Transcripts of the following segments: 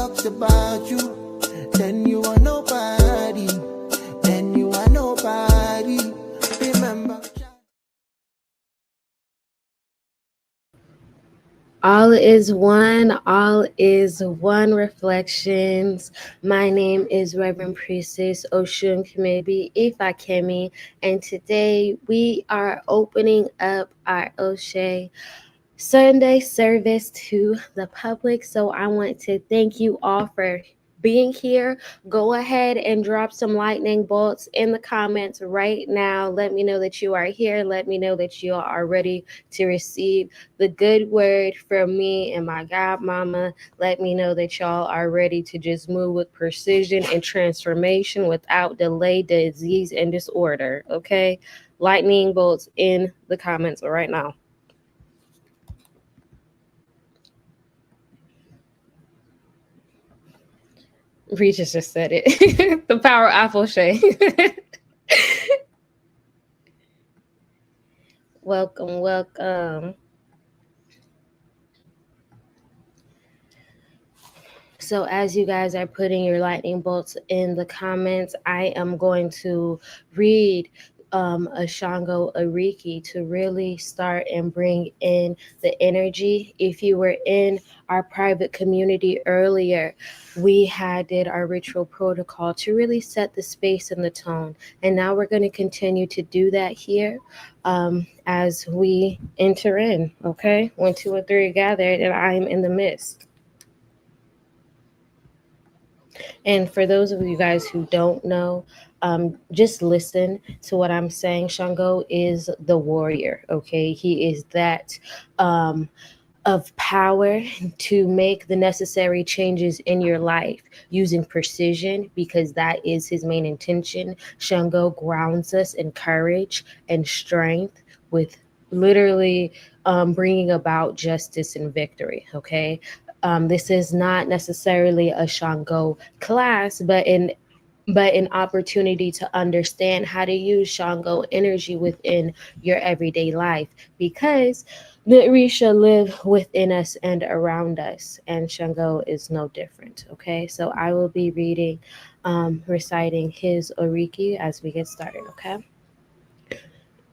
talks about you, then you are nobody. Then you are nobody. Remember. All is one reflections. My name is Reverend Priestess Oshun Kimebi Ifakemi, and today we are opening up our Oshe Sunday service to the public. So I want to thank you all for being here. Go ahead and drop some lightning bolts in the comments right now. Let me know that you are here. Let me know that you are ready to receive the good word from me and my godmama. Let me know that y'all are ready to just move with precision and transformation without delay, disease, and disorder. Okay? Lightning bolts in the comments right now. Regis just said it. The power of Apple Shay. Welcome. So as you guys are putting your lightning bolts in the comments, I am going to read a Ṣàngó Ariki to really start and bring in the energy. If you were in our private community earlier, we did our ritual protocol to really set the space and the tone. And now we're going to continue to do that here as we enter in, okay? 1, 2, or 3 gathered, and I am in the midst. And for those of you guys who don't know, just listen to what I'm saying. Ṣàngó is the warrior, okay? He is that of power to make the necessary changes in your life using precision, because that is his main intention. Ṣàngó grounds us in courage and strength with literally bringing about justice and victory, okay? This is not necessarily a Ṣàngó class, but an opportunity to understand how to use Ṣàngó energy within your everyday life, because the Orisha live within us and around us, and Ṣàngó is no different. Okay, so I will be reading, reciting his Oriki as we get started. Okay.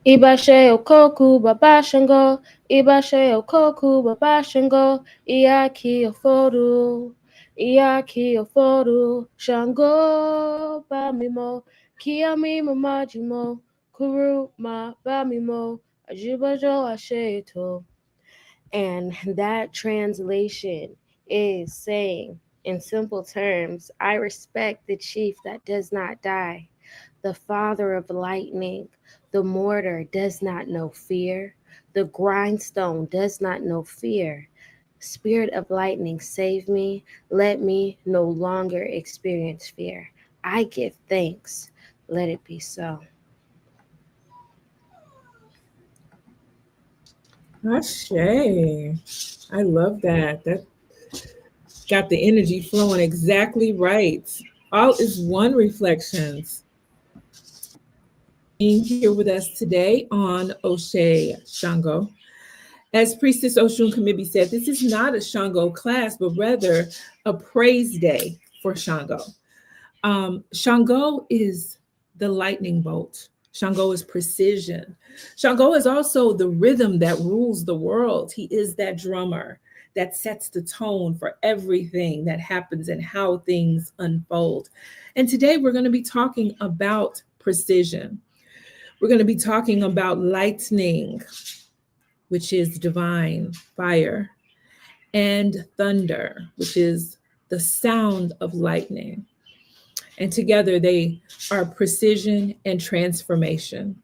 Ibashe okoku baba Ṣàngó, Ibashe okoku baba Ṣàngó, Iyaki oforu, Iyaki oforu, Ṣàngó bamimo, Kiyami mamajimo, Kuru ma bamimo, Ajibajo asheto. And that translation is saying, in simple terms, I respect the chief that does not die, the father of lightning. The mortar does not know fear. The grindstone does not know fear. Spirit of lightning, save me. Let me no longer experience fear. I give thanks. Let it be so. Ashe. I love that. That got the energy flowing exactly right. All is one reflections. Being here with us today on Oshe Ṣàngó. As Priestess Oshun Kamibi said, this is not a Ṣàngó class, but rather a praise day for Ṣàngó. Ṣàngó is the lightning bolt. Ṣàngó is precision. Ṣàngó is also the rhythm that rules the world. He is that drummer that sets the tone for everything that happens and how things unfold. And today we're going to be talking about precision. We're going to be talking about lightning, which is divine fire, and thunder, which is the sound of lightning. And together they are precision and transformation.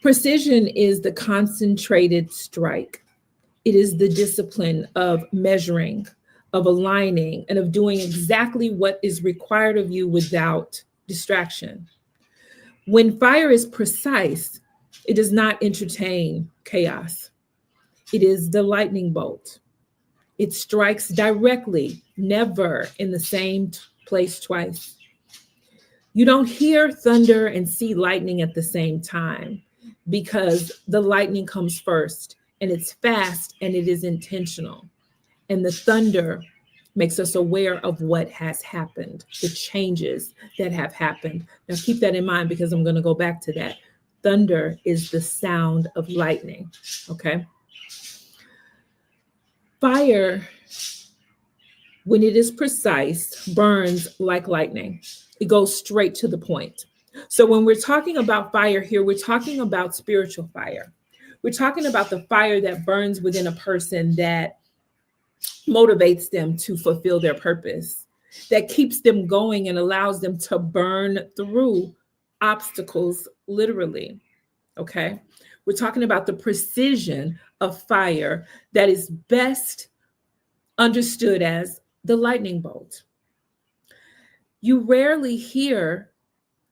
Precision is the concentrated strike. It is the discipline of measuring, of aligning, and of doing exactly what is required of you without distraction. When fire is precise, it does not entertain chaos. It is the lightning bolt. It strikes directly, never in the same place twice. You don't hear thunder and see lightning at the same time, because the lightning comes first, and it's fast, and it is intentional. And the thunder makes us aware of what has happened, the changes that have happened. Now keep that in mind because I'm going to go back to that. Thunder is the sound of lightning, okay? Fire, when it is precise, burns like lightning. It goes straight to the point. So when we're talking about fire here, we're talking about spiritual fire. We're talking about the fire that burns within a person that motivates them to fulfill their purpose, that keeps them going and allows them to burn through obstacles, literally. Okay. We're talking about the precision of fire that is best understood as the lightning bolt. You rarely hear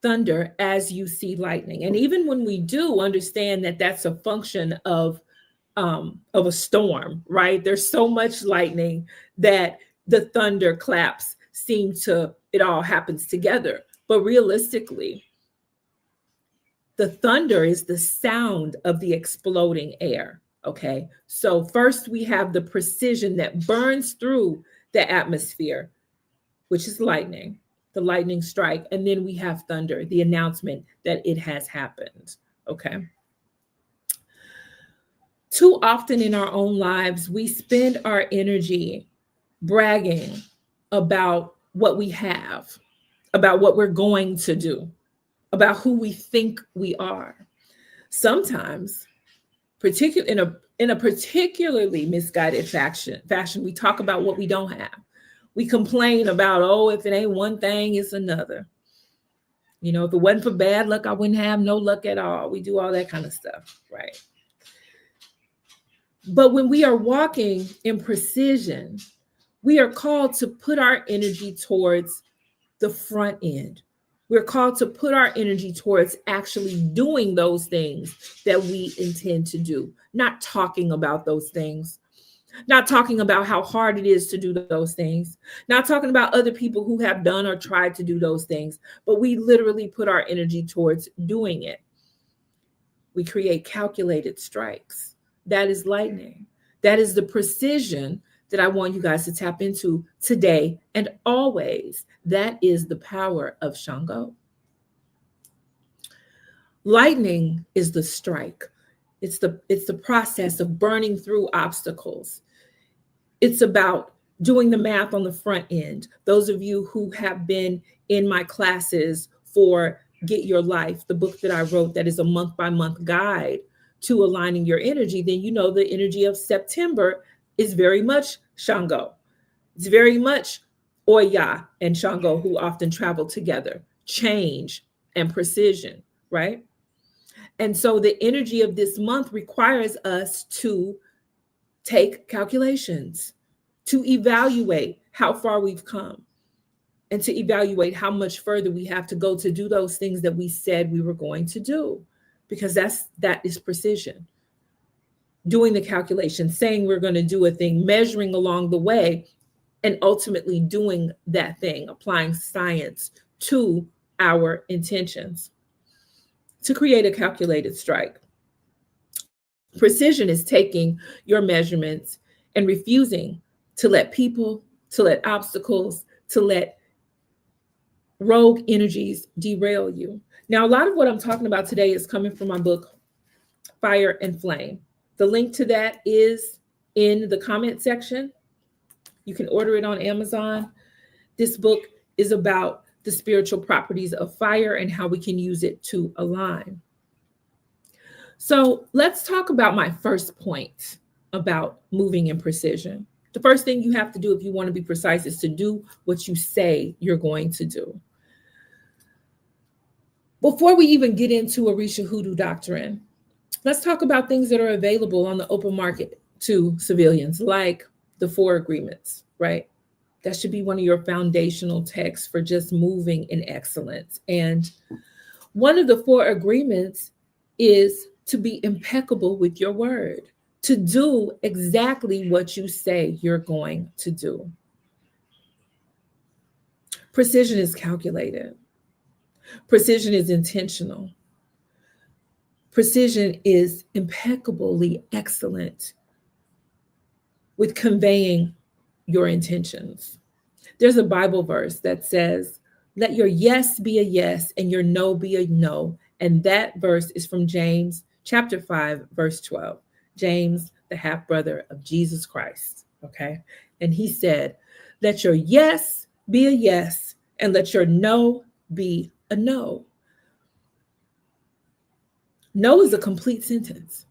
thunder as you see lightning. And even when we do understand that that's a function of a storm, right? There's so much lightning that the thunder claps seem to, it all happens together. But realistically, the thunder is the sound of the exploding air, okay? So first we have the precision that burns through the atmosphere, which is lightning, the lightning strike. And then we have thunder, the announcement that it has happened, okay? Too often in our own lives, we spend our energy bragging about what we have, about what we're going to do, about who we think we are. Sometimes, in a particularly misguided fashion, we talk about what we don't have. We complain about, oh, if it ain't one thing, it's another. You know, if it wasn't for bad luck, I wouldn't have no luck at all. We do all that kind of stuff, right? But when we are walking in precision, we are called to put our energy towards the front end. We're called to put our energy towards actually doing those things that we intend to do, not talking about those things, not talking about how hard it is to do those things, not talking about other people who have done or tried to do those things, but we literally put our energy towards doing it. We create calculated strikes. That is lightning. That is the precision that I want you guys to tap into today and always. That is the power of Ṣàngó. Lightning is the strike. It's the process of burning through obstacles. It's about doing the math on the front end. Those of you who have been in my classes for Get Your Life, the book that I wrote that is a month-by-month guide to aligning your energy, then you know the energy of September is very much Ṣàngó. It's very much Oya and Ṣàngó, who often travel together, change and precision, right? And so the energy of this month requires us to take calculations, to evaluate how far we've come, and to evaluate how much further we have to go to do those things that we said we were going to do, because that is precision. Doing the calculation, saying we're going to do a thing, measuring along the way, and ultimately doing that thing, applying science to our intentions to create a calculated strike. Precision is taking your measurements and refusing to let people, to let obstacles, to let rogue energies derail you. Now, a lot of what I'm talking about today is coming from my book, Fire and Flame. The link to that is in the comment section. You can order it on Amazon. This book is about the spiritual properties of fire and how we can use it to align. So let's talk about my first point about moving in precision. The first thing you have to do if you want to be precise is to do what you say you're going to do. Before we even get into Orisa Hoodoo doctrine, let's talk about things that are available on the open market to civilians, like the 4 agreements, right? That should be one of your foundational texts for just moving in excellence. And one of the 4 agreements is to be impeccable with your word, to do exactly what you say you're going to do. Precision is calculated. Precision is intentional. Precision is impeccably excellent with conveying your intentions. There's a Bible verse that says, let your yes be a yes and your no be a no. And that verse is from James chapter 5, verse 12. James, the half brother of Jesus Christ. Okay. And he said, let your yes be a yes and let your no be a no. No is a complete sentence.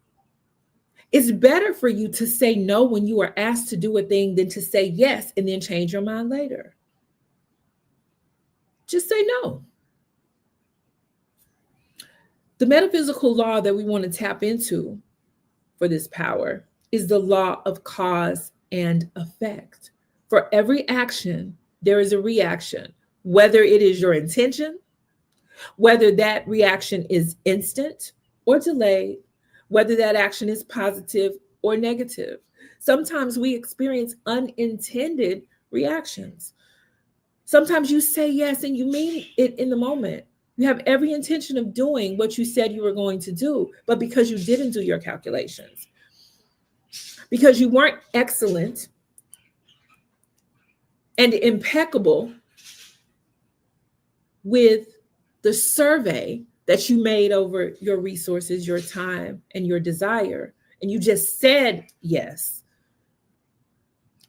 It's better for you to say no when you are asked to do a thing than to say yes and then change your mind later. Just say no. The metaphysical law that we want to tap into for this power is the law of cause and effect. For every action, there is a reaction, whether it is your intention, whether that reaction is instant or delayed, whether that action is positive or negative. Sometimes we experience unintended reactions. Sometimes you say yes and you mean it in the moment. You have every intention of doing what you said you were going to do, but because you didn't do your calculations, because you weren't excellent and impeccable with the survey that you made over your resources, your time, and your desire, and you just said yes,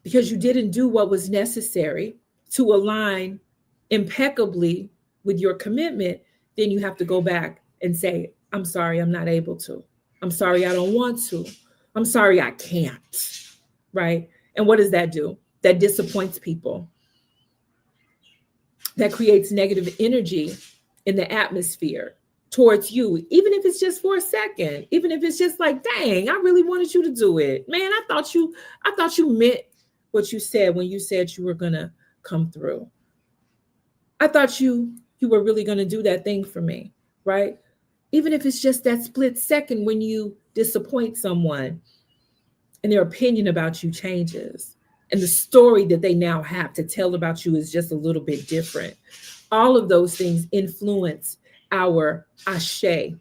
because you didn't do what was necessary to align impeccably with your commitment, then you have to go back and say, I'm sorry, I'm not able to. I'm sorry, I don't want to. I'm sorry, I can't, right? And what does that do? That disappoints people. That creates negative energy in the atmosphere towards you, even if it's just for a second, even if it's just like, dang, I really wanted you to do it. Man, I thought you meant what you said when you said you were gonna come through. I thought you were really gonna do that thing for me, right? Even if it's just that split second when you disappoint someone and their opinion about you changes and the story that they now have to tell about you is just a little bit different. All of those things influence our ashe,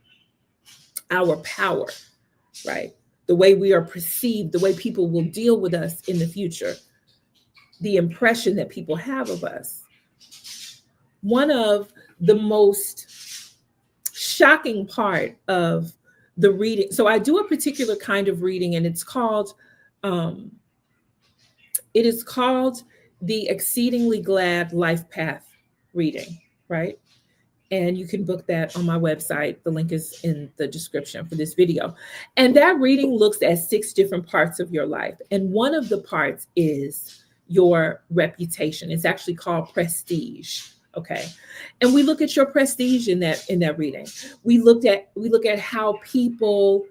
our power, right? The way we are perceived, the way people will deal with us in the future, the impression that people have of us. One of the most shocking part of the reading, so I do a particular kind of reading, and it's called, the Exceedingly Glad Life Path reading, right? And you can book that on my website. The link is in the description for this video. And that reading looks at 6 different parts of your life. And one of the parts is your reputation. It's actually called prestige. Okay. And we look at your prestige in that reading. We look at how people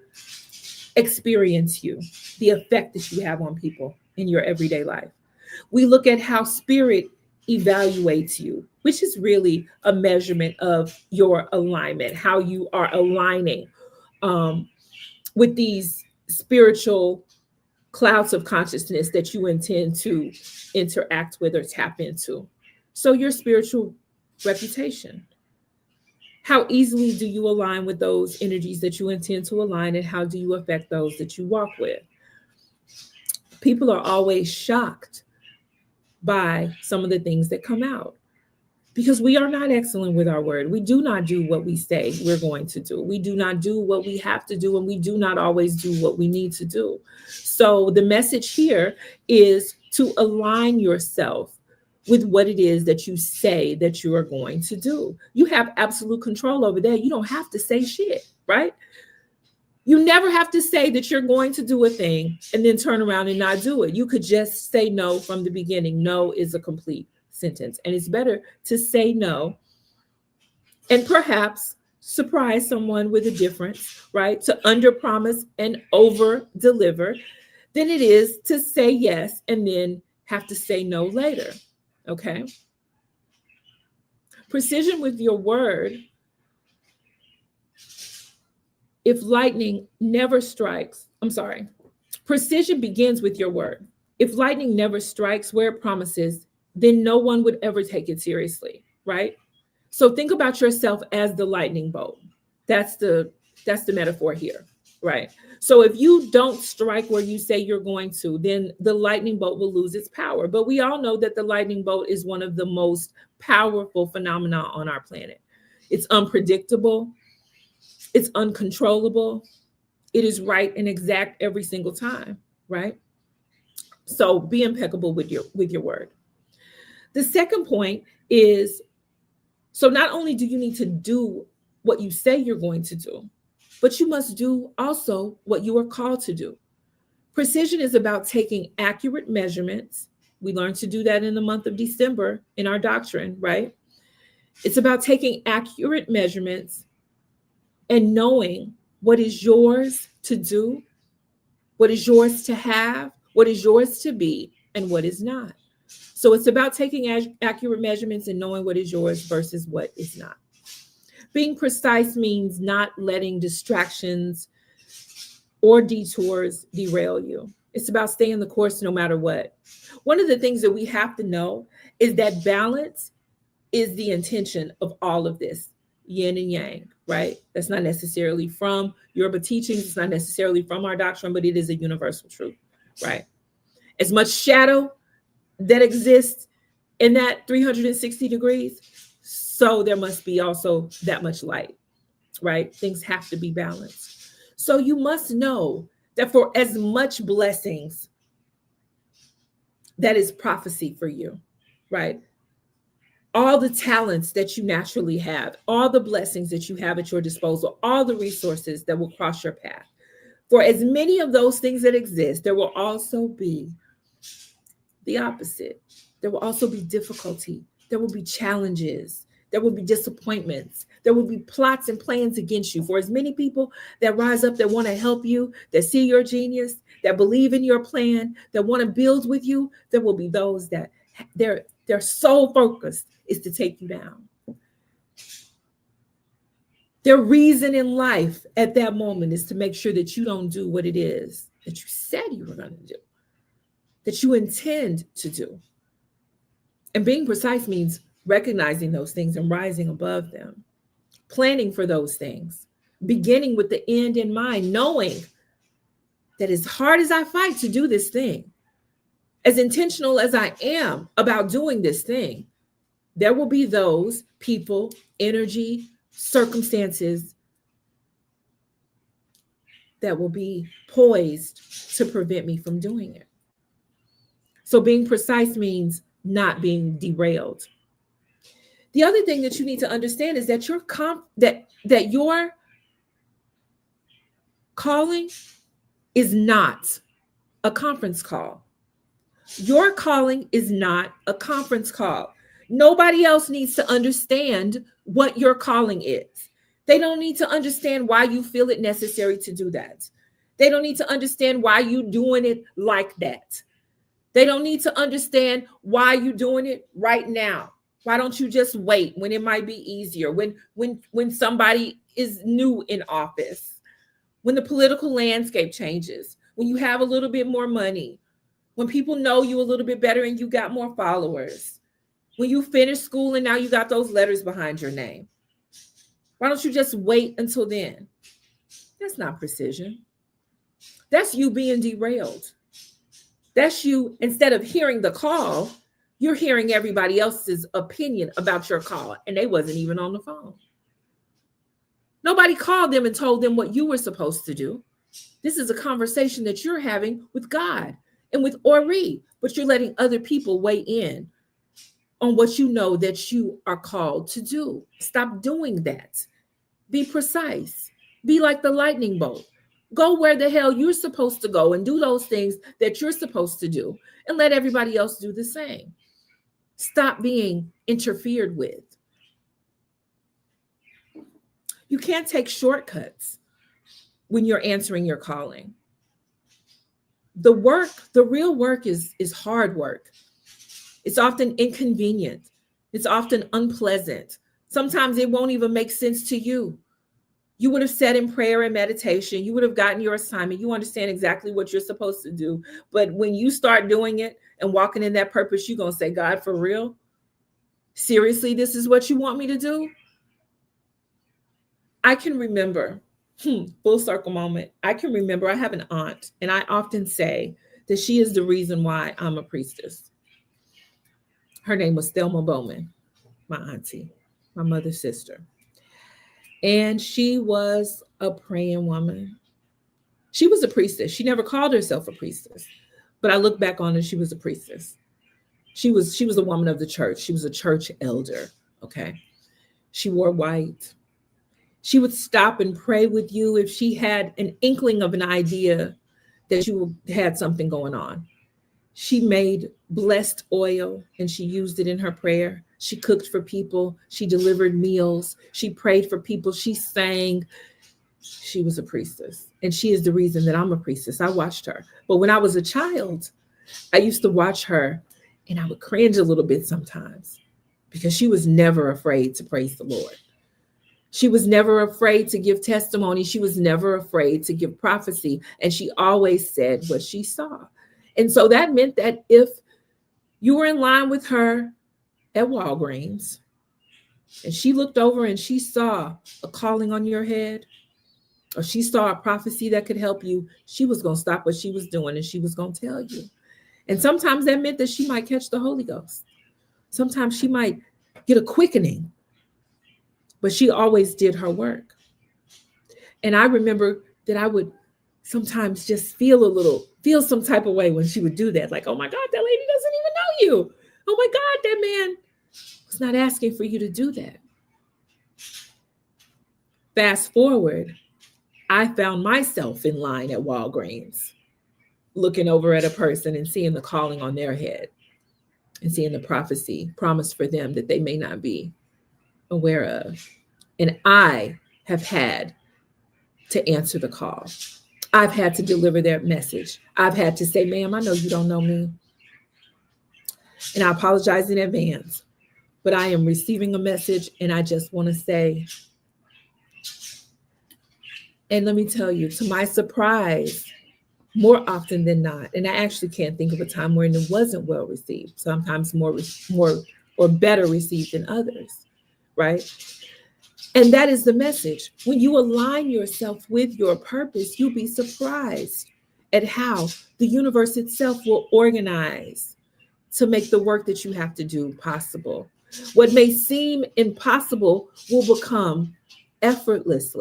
experience you, the effect that you have on people in your everyday life. We look at how spirit evaluates you, which is really a measurement of your alignment, how you are aligning with these spiritual clouds of consciousness that you intend to interact with or tap into. So your spiritual reputation. How easily do you align with those energies that you intend to align, and how do you affect those that you walk with? People are always shocked by some of the things that come out, because we are not excellent with our word. We do not do what we say we're going to do. We do not do what we have to do, and we do not always do what we need to do. So the message here is to align yourself with what it is that you say that you are going to do. You have absolute control over that. You don't have to say shit, right? You never have to say that you're going to do a thing and then turn around and not do it. You could just say no from the beginning. No is a complete sentence. And it's better to say no and perhaps surprise someone with a difference, right? To under promise and over deliver than it is to say yes and then have to say no later. Okay. Precision with your word. If lightning never strikes, precision begins with your word. If lightning never strikes where it promises, then no one would ever take it seriously, right? So think about yourself as the lightning bolt. That's the metaphor here. Right. So if you don't strike where you say you're going to, then the lightning bolt will lose its power. But we all know that the lightning bolt is one of the most powerful phenomena on our planet. It's unpredictable. It's uncontrollable. It is right and exact every single time, right? So be impeccable with your word. The second point is, so not only do you need to do what you say you're going to do, but you must do also what you are called to do. Precision is about taking accurate measurements. We learned to do that in the month of December in our doctrine, right? It's about taking accurate measurements and knowing what is yours to do, what is yours to have, what is yours to be, and what is not. So it's about taking accurate measurements and knowing what is yours versus what is not. Being precise means not letting distractions or detours derail you. It's about staying the course no matter what. One of the things that we have to know is that balance is the intention of all of this, yin and yang, right? That's not necessarily from Yoruba teachings. It's not necessarily from our doctrine, but it is a universal truth, right? As much shadow that exists in that 360 degrees, so there must be also that much light, right? Things have to be balanced. So you must know that for as much blessings that is prophecy for you, right? All the talents that you naturally have, all the blessings that you have at your disposal, all the resources that will cross your path. For as many of those things that exist, there will also be the opposite. There will also be difficulty. There will be challenges. There will be disappointments. There will be plots and plans against you. For as many people that rise up, that want to help you, that see your genius, that believe in your plan, that want to build with you, there will be those that their sole focus is to take you down. Their reason in life at that moment is to make sure that you don't do what it is that you said you were going to do, that you intend to do. And being precise means recognizing those things and rising above them, planning for those things, beginning with the end in mind, knowing that as hard as I fight to do this thing, as intentional as I am about doing this thing, there will be those people, energy, circumstances that will be poised to prevent me from doing it. So being precise means not being derailed. The other thing that you need to understand is that your calling is not a conference call. Your calling is not a conference call. Nobody else needs to understand what your calling is. They don't need to understand why you feel it necessary to do that. They don't need to understand why you're doing it like that. They don't need to understand why you're doing it right now. Why don't you just wait when it might be easier, when somebody is new in office, when the political landscape changes, when you have a little bit more money, when people know you a little bit better and you got more followers, when you finish school and now you got those letters behind your name. Why don't you just wait until then? That's not precision. That's you being derailed. That's you, instead of hearing the call, you're hearing everybody else's opinion about your call, and they wasn't even on the phone. Nobody called them and told them what you were supposed to do. This is a conversation that you're having with God and with Ori, but you're letting other people weigh in on what you know that you are called to do. Stop doing that. Be precise. Be like the lightning bolt. Go where the hell you're supposed to go and do those things that you're supposed to do, and let everybody else do the same. Stop being interfered with. You can't take shortcuts when you're answering your calling. The real work is hard work. It's often inconvenient. It's often unpleasant. Sometimes it won't even make sense to you. You would have sat in prayer and meditation. You would have gotten your assignment. You understand exactly what you're supposed to do. But when you start doing it and walking in that purpose, you're going to say, God, for real? Seriously, this is what you want me to do? I can remember Full circle moment. I can remember I have an aunt, and I often say that she is the reason why I'm a priestess. Her name was Thelma Bowman, my auntie, my mother's sister. And she was a praying woman. She was a priestess. She never called herself a priestess, but I look back on her, she was a priestess. She was a woman of the church. She was a church elder. Okay. She wore white. She would stop and pray with you if she had an inkling of an idea that you had something going on. She made blessed oil and she used it in her prayer. She cooked for people. She delivered meals. She prayed for people. She sang. She was a priestess. And she is the reason that I'm a priestess. I watched her. But when I was a child, I used to watch her and I would cringe a little bit sometimes because she was never afraid to praise the Lord. She was never afraid to give testimony. She was never afraid to give prophecy. And she always said what she saw. And so that meant that if you were in line with her at Walgreens and she looked over and she saw a calling on your head, or she saw a prophecy that could help you, she was going to stop what she was doing and she was going to tell you. And sometimes that meant that she might catch the Holy Ghost. Sometimes she might get a quickening, but she always did her work. And I remember that I would sometimes just feel some type of way when she would do that. Like, oh my God, that lady doesn't even know you. Oh my God, that man was not asking for you to do that. Fast forward, I found myself in line at Walgreens, looking over at a person and seeing the calling on their head and seeing the prophecy promised for them that they may not be aware of. And I have had to answer the call. I've had to deliver their message. I've had to say, ma'am, I know you don't know me. And I apologize in advance, but I am receiving a message and I just want to say, and let me tell you, to my surprise, more often than not, and I actually can't think of a time when it wasn't well received, sometimes more or better received than others, right? And that is the message. When you align yourself with your purpose, you'll be surprised at how the universe itself will organize to make the work that you have to do possible. What may seem impossible will become effortless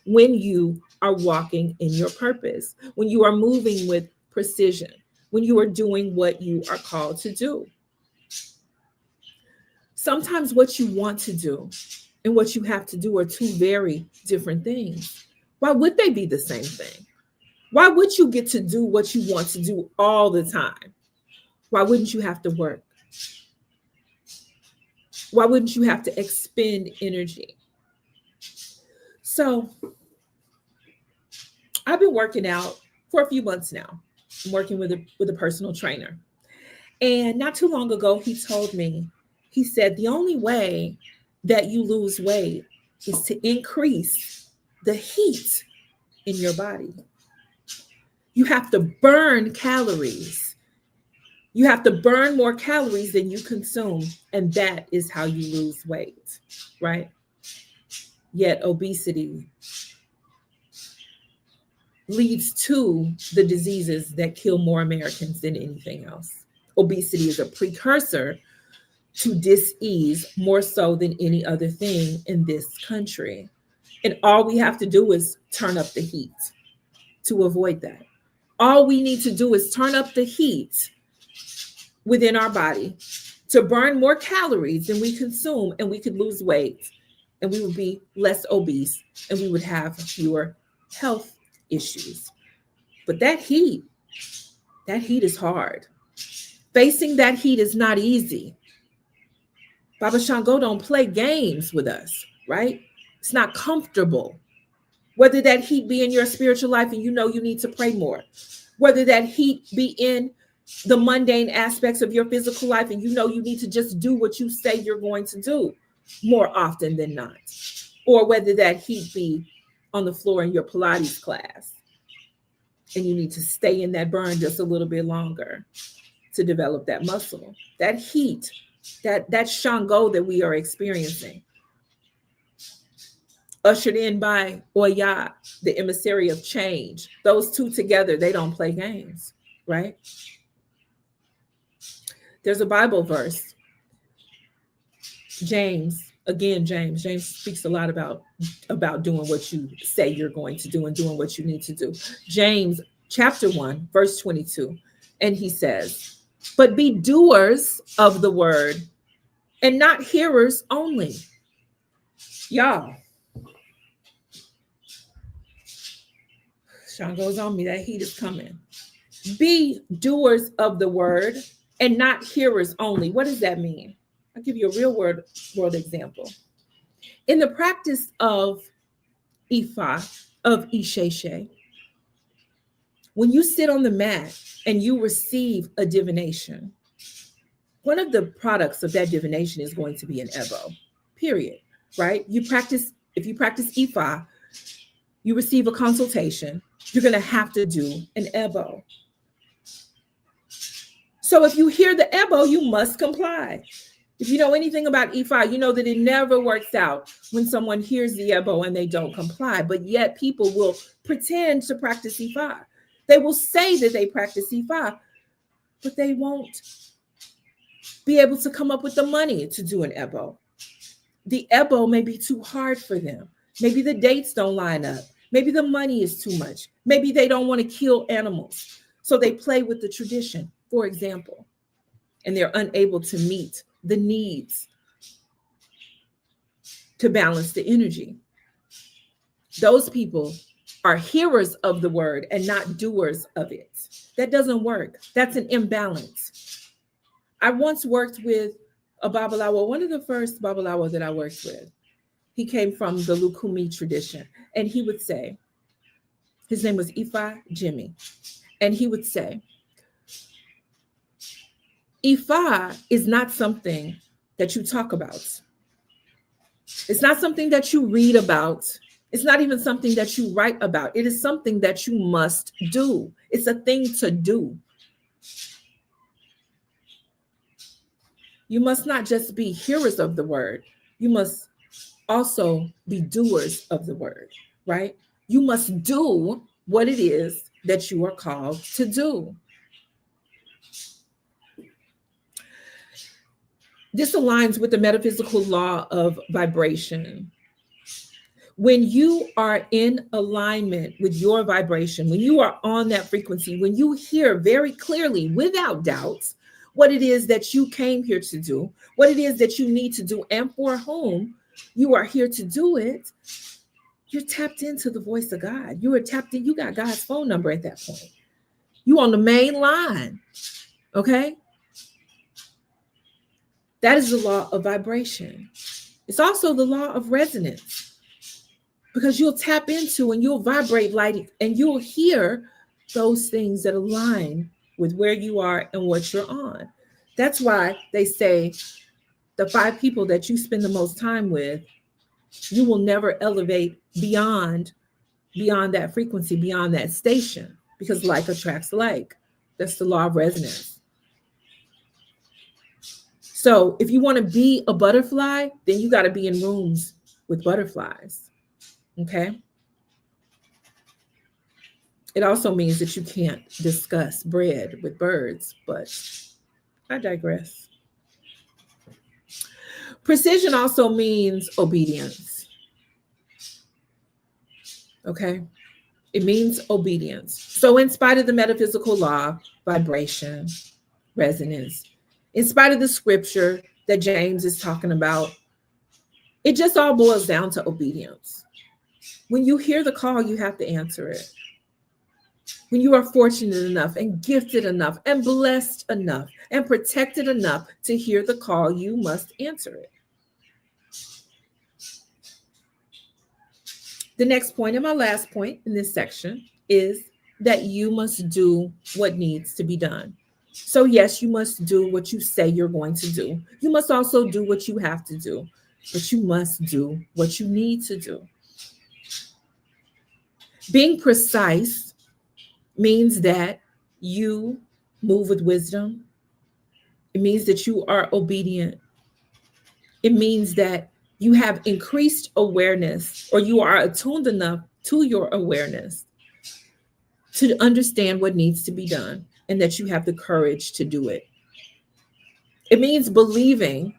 when you are walking in your purpose, when you are moving with precision, when you are doing what you are called to do. Sometimes what you want to do and what you have to do are two very different things. Why would they be the same thing? Why would you get to do what you want to do all the time? Why wouldn't you have to work? Why wouldn't you have to expend energy? So I've been working out for a few months now. I'm working with a personal trainer. And not too long ago, he told me, he said, the only way that you lose weight is to increase the heat in your body. You have to burn calories. You have to burn more calories than you consume. And that is how you lose weight, right? Yet obesity leads to the diseases that kill more Americans than anything else. Obesity is a precursor to dis-ease more so than any other thing in this country. And all we have to do is turn up the heat to avoid that. All we need to do is turn up the heat within our body to burn more calories than we consume, and we could lose weight, and we would be less obese, and we would have fewer health issues. But that heat is hard. Facing that heat is not easy. Baba Ṣàngó don't play games with us, right? It's not comfortable. Whether that heat be in your spiritual life and you know you need to pray more, whether that heat be in the mundane aspects of your physical life and you know you need to just do what you say you're going to do more often than not, or whether that heat be on the floor in your Pilates class and you need to stay in that burn just a little bit longer to develop that muscle. That heat, that Ṣàngó that we are experiencing, ushered in by Oya, the emissary of change. Those two together, they don't play games, right? There's a Bible verse, James. Again, James speaks a lot about doing what you say you're going to do and doing what you need to do. James chapter 1, verse 22. And he says, but be doers of the word and not hearers only. Y'all, Ṣàngó's on me. That heat is coming. Be doers of the word and not hearers only. What does that mean? I'll give you a real world example. In the practice of Ifa, of Isheshe, when you sit on the mat and you receive a divination, one of the products of that divination is going to be an Ebo, period, right? If you practice Ifa, you receive a consultation, you're going to have to do an Ebo. So if you hear the Ebo, you must comply. If you know anything about Ifa, you know that it never works out when someone hears the Ebo and they don't comply, but yet people will pretend to practice Ifa. They will say that they practice Ifa, but they won't be able to come up with the money to do an Ebo. The Ebo may be too hard for them. Maybe the dates don't line up. Maybe the money is too much. Maybe they don't want to kill animals. So they play with the tradition, for example, and they're unable to meet the needs to balance the energy. Those people are hearers of the word and not doers of it. That doesn't work. That's an imbalance. I once worked with a Babalawo, one of the first Babalawo that I worked with. He came from the Lukumi tradition, and he would say, his name was Ifa Jimmy, and he would say, Ifa is not something that you talk about. It's not something that you read about. It's not even something that you write about. It is something that you must do. It's a thing to do. You must not just be hearers of the word. You must also be doers of the word, right? You must do what it is that you are called to do. This aligns with the metaphysical law of vibration. When you are in alignment with your vibration, when you are on that frequency, when you hear very clearly, without doubts, what it is that you came here to do, what it is that you need to do, and for whom you are here to do it, you're tapped into the voice of God. You are tapped in, you got God's phone number at that point. You on the main line, okay? That is the law of vibration. It's also the law of resonance, because you'll tap into and you'll vibrate light and you'll hear those things that align with where you are and what you're on. That's why they say the 5 people that you spend the most time with, you will never elevate beyond that frequency, beyond that station, because like attracts like. That's the law of resonance. So if you want to be a butterfly, then you got to be in rooms with butterflies. Okay. It also means that you can't discuss bread with birds, but I digress. Precision also means obedience. Okay. It means obedience. So in spite of the metaphysical law, vibration, resonance, in spite of the scripture that James is talking about, it just all boils down to obedience. When you hear the call, you have to answer it. When you are fortunate enough and gifted enough and blessed enough and protected enough to hear the call, you must answer it. The next point, and my last point in this section, is that you must do what needs to be done. So yes, you must do what you say you're going to do. You must also do what you have to do, but you must do what you need to do. Being precise means that you move with wisdom. It means that you are obedient. It means that You have increased awareness, or you are attuned enough to your awareness to understand what needs to be done and that you have the courage to do it. It means believing,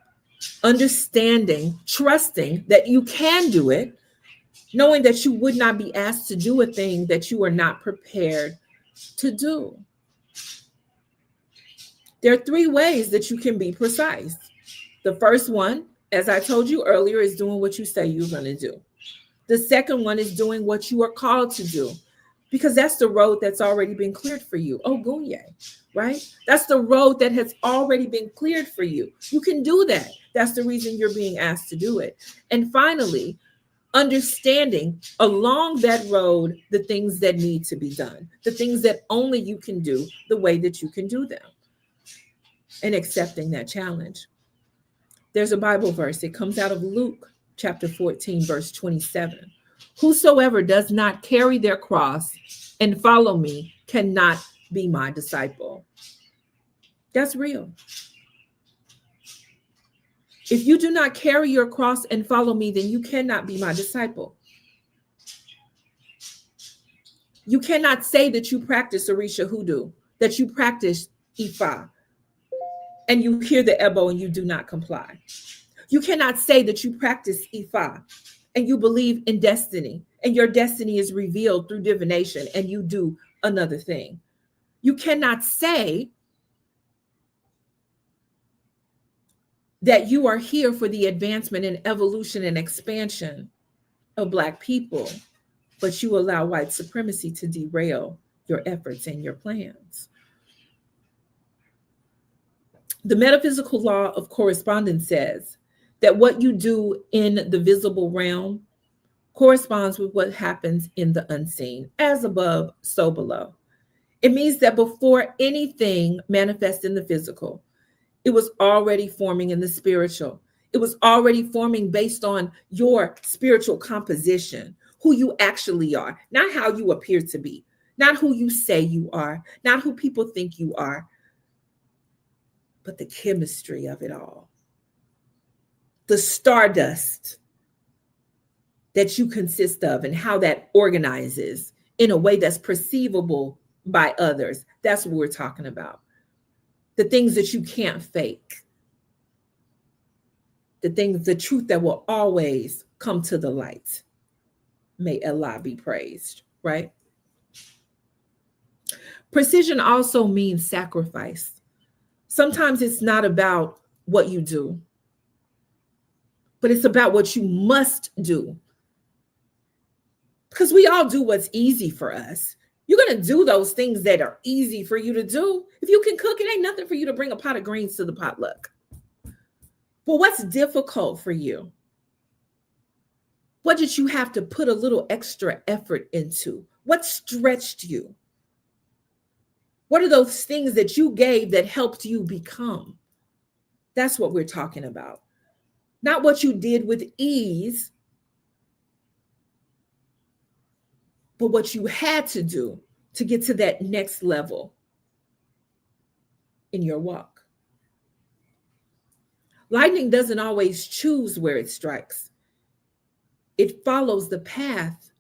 understanding, trusting that you can do it, knowing that you would not be asked to do a thing that you are not prepared to do. There are three ways that you can be precise. The first one, as I told you earlier, is doing what you say you're going to do. The second one is doing what you are called to do, because that's the road that's already been cleared for you. Oh, Gunye, right? That's the road that has already been cleared for you. You can do that. That's the reason you're being asked to do it. And finally, understanding along that road the things that need to be done, the things that only you can do the way that you can do them, and accepting that challenge. There's a Bible verse. It comes out of Luke chapter 14, verse 27. Whosoever does not carry their cross and follow me cannot be my disciple. That's real. If you do not carry your cross and follow me, then you cannot be my disciple. You cannot say that you practice Orisa Hoodoo, that you practice Ifa, and you hear the Ebo and you do not comply. You cannot say that you practice Ifa and you believe in destiny and your destiny is revealed through divination and you do another thing. You cannot say that you are here for the advancement and evolution and expansion of Black people, but you allow white supremacy to derail your efforts and your plans. The metaphysical law of correspondence says that what you do in the visible realm corresponds with what happens in the unseen, as above, so below. It means that before anything manifests in the physical, it was already forming in the spiritual. It was already forming based on your spiritual composition, who you actually are, not how you appear to be, not who you say you are, not who people think you are, but the chemistry of it all. The stardust that you consist of and how that organizes in a way that's perceivable by others. That's what we're talking about. The things that you can't fake. The truth that will always come to the light. May Allah be praised, right? Precision also means sacrifice. Sometimes it's not about what you do, but it's about what you must do. Because we all do what's easy for us. You're going to do those things that are easy for you to do. If you can cook, it ain't nothing for you to bring a pot of greens to the potluck. But what's difficult for you? What did you have to put a little extra effort into? What stretched you? What are those things that you gave that helped you become? That's what we're talking about. Not what you did with ease, but what you had to do to get to that next level in your walk. Lightning doesn't always choose where it strikes. It follows the path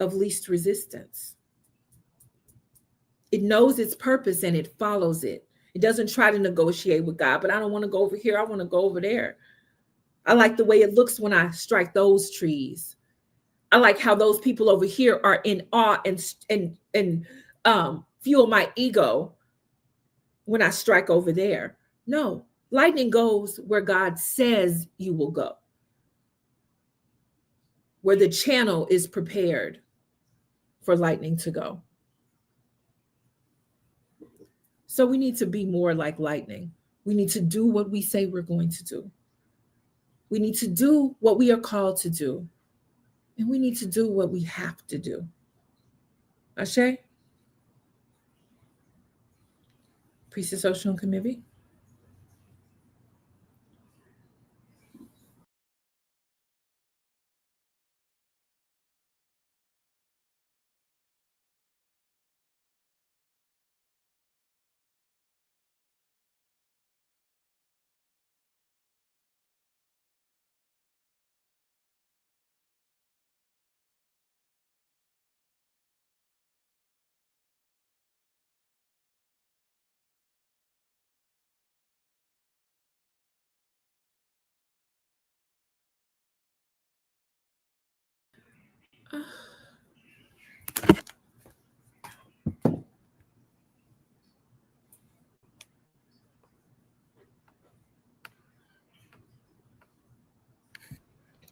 of least resistance. It knows its purpose and it follows it. It doesn't try to negotiate with God, but I don't want to go over here. I want to go over there. I like the way it looks when I strike those trees. I like how those people over here are in awe and fuel my ego when I strike over there. No, lightning goes where God says you will go, where the channel is prepared for lightning to go. So we need to be more like lightning. We need to do what we say we're going to do. We need to do what we are called to do. And we need to do what we have to do. Ashe? Priestess Oshun Kamibi?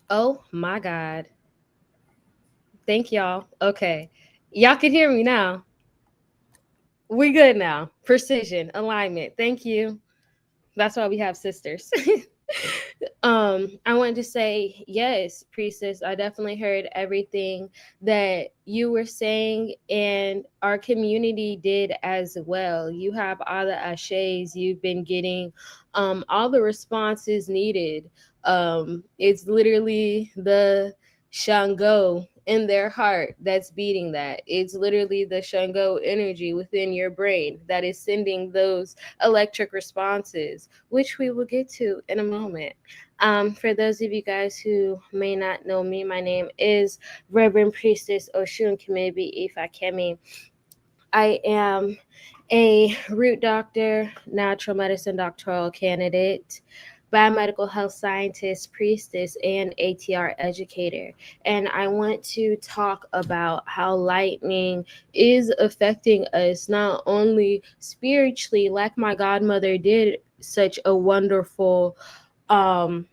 Oh my God. Thank y'all. Okay. Y'all can hear me now. We good now. Precision, alignment. Thank you. That's why we have sisters. I wanted to say, yes, priestess, I definitely heard everything that you were saying, and our community did as well. You have all the ashes, you've been getting all the responses needed. It's literally the Ṣàngó in their heart that's beating that. It's literally the Ṣàngó energy within your brain that is sending those electric responses, which we will get to in a moment. For those of you guys who may not know me, my name is Reverend Priestess Oshun Kimebi Ifakemi. I am a root doctor, natural medicine doctoral candidate, biomedical health scientist, priestess, and ATR educator. And I want to talk about how lightning is affecting us not only spiritually, like my godmother did um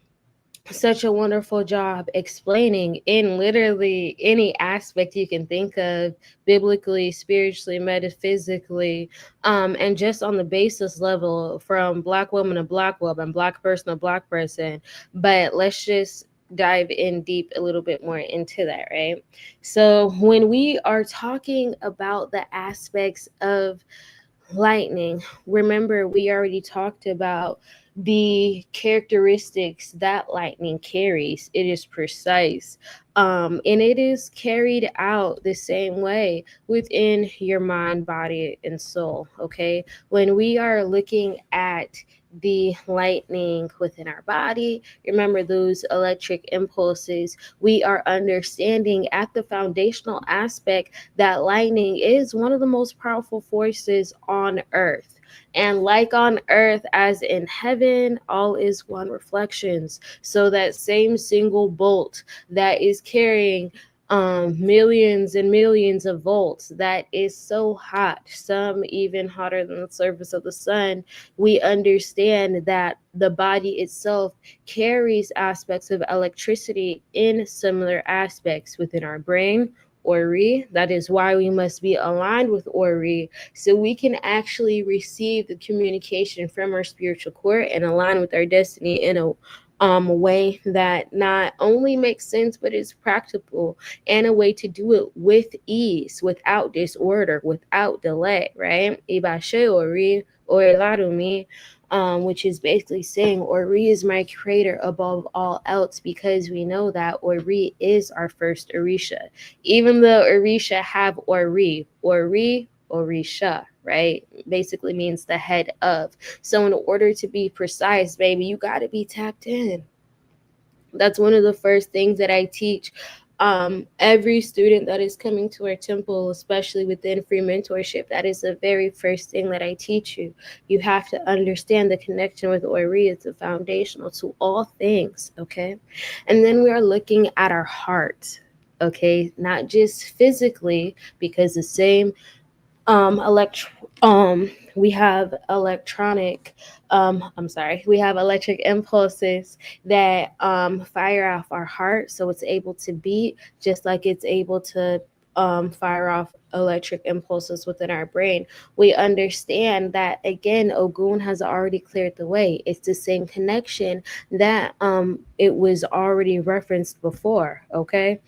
such a wonderful job explaining in literally any aspect you can think of, biblically, spiritually, metaphysically, and just on the basis level, from black woman to black woman, black person to black person. But let's just dive in deep a little bit more into that, right? So when we are talking about the aspects of lightning, remember we already talked about the characteristics that lightning carries. It is precise, and it is carried out the same way within your mind, body, and soul. Okay, when we are looking at the lightning within our body, remember those electric impulses, we are understanding at the foundational aspect that lightning is one of the most powerful forces on earth. And like on earth, as in heaven, all is one reflections. So that same single bolt that is carrying millions and millions of volts, that is so hot, some even hotter than the surface of the sun, we understand that the body itself carries aspects of electricity in similar aspects within our brain. Ori, that is why we must be aligned with Ori, so we can actually receive the communication from our spiritual core and align with our destiny in a way that not only makes sense but is practical, and a way to do it with ease, without disorder, without delay, right? Ibashe Ori or Larumi, which is basically saying Ori is my creator above all else, because we know that Ori is our first Orisha. Even though Orisha have Ori, Orisha, right? Basically means the head of. So in order to be precise, baby, you got to be tapped in. That's one of the first things that I teach every student that is coming to our temple, especially within free mentorship. That is the very first thing that I teach you. You have to understand the connection with Ori. It's a foundational to all things, okay? And then we are looking at our heart, okay? Not just physically, because the same we have we have electric impulses that fire off our heart, so it's able to beat just like it's able to fire off electric impulses within our brain. We understand that again, Ogun has already cleared the way. It's the same connection that it was already referenced before, okay?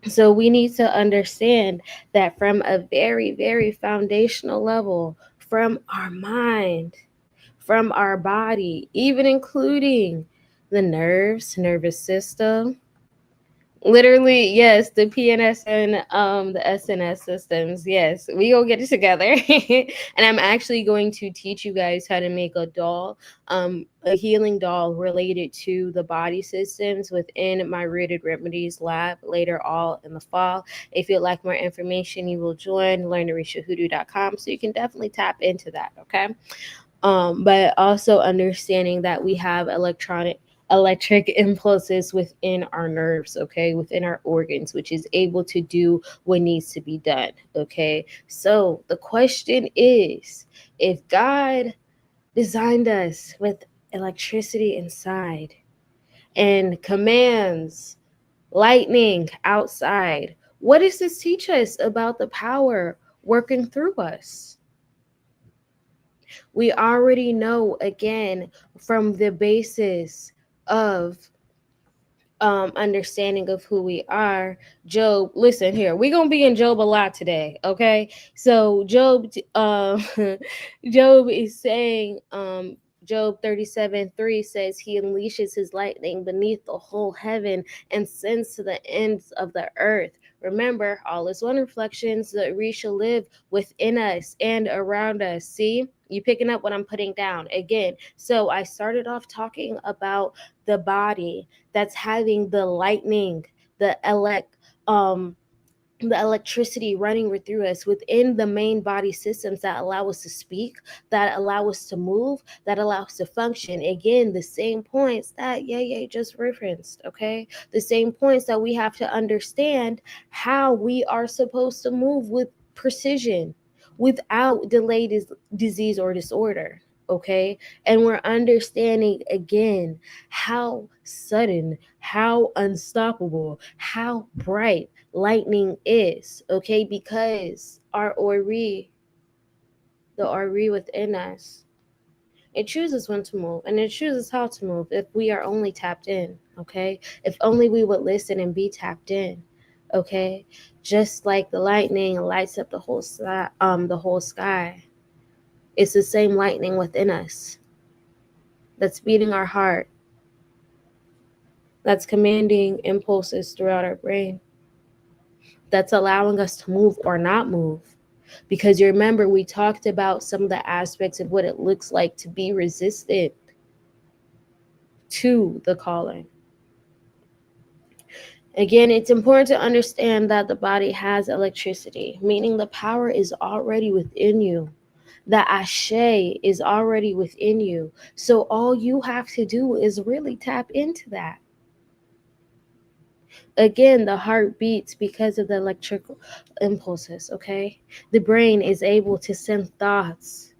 So we need to understand that from a very, very foundational level, from our mind, from our body, even including the nerves, nervous system, literally, yes, the PNS and the SNS systems. Yes, we go get it together. And I'm actually going to teach you guys how to make a healing doll related to the body systems within my Rooted Remedies lab later all in the fall. If you'd like more information, you will join learn-to-reach-hoodoo.com, so you can definitely tap into that, okay? But also understanding that we have electric impulses within our nerves, okay, within our organs, which is able to do what needs to be done, okay? So the question is, if God designed us with electricity inside and commands lightning outside, what does this teach us about the power working through us? We already know, again, from the basis of understanding of who we are. Job, listen here, we're gonna be in Job a lot today, okay? So Job Job is saying, Job 37:3 says he unleashes his lightning beneath the whole heaven and sends to the ends of the earth. Remember, all is one reflections that we shall live within us and around us. See, you picking up what I'm putting down again. So I started off talking about the body that's having the lightning, the the electricity running through us within the main body systems that allow us to speak, that allow us to move, that allow us to function. Again, the same points that yeah just referenced, okay? The same points that we have to understand how we are supposed to move with precision without delayed disease or disorder, okay? And we're understanding again how sudden, how unstoppable, how bright lightning is, okay? Because our Ori, the Ori within us, it chooses when to move and it chooses how to move if we are only tapped in, okay? If only we would listen and be tapped in, okay? Just like the lightning lights up the whole sky. It's the same lightning within us that's beating our heart, that's commanding impulses throughout our brain, that's allowing us to move or not move. Because you remember, we talked about some of the aspects of what it looks like to be resistant to the calling. Again, it's important to understand that the body has electricity, meaning the power is already within you. The ashe is already within you. So all you have to do is really tap into that. Again, the heart beats because of the electrical impulses, okay? The brain is able to send thoughts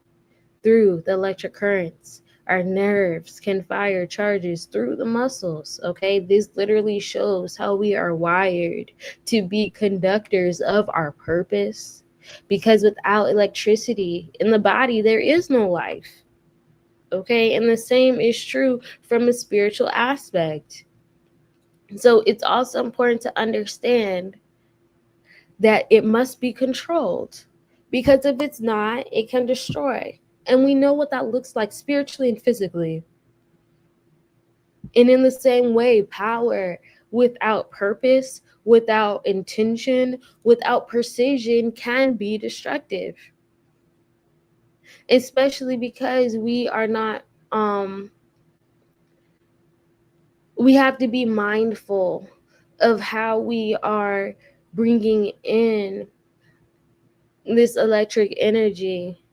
through the electric currents. Our nerves can fire charges through the muscles, okay? This literally shows how we are wired to be conductors of our purpose. Because without electricity in the body, there is no life, okay? And the same is true from a spiritual aspect. So it's also important to understand that it must be controlled, because if it's not, it can destroy. And we know what that looks like spiritually and physically. And in the same way, power without purpose, without intention, without precision can be destructive. Especially because we are not, we have to be mindful of how we are bringing in this electric energy,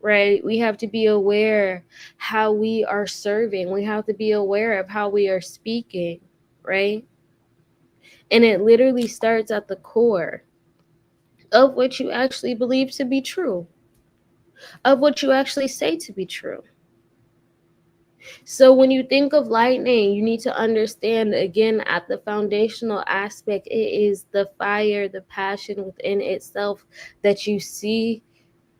right? We have to be aware how we are serving. We have to be aware of how we are speaking, right? And it literally starts at the core of what you actually believe to be true, of what you actually say to be true. So when you think of lightning, you need to understand, again, at the foundational aspect, it is the fire, the passion within itself that you see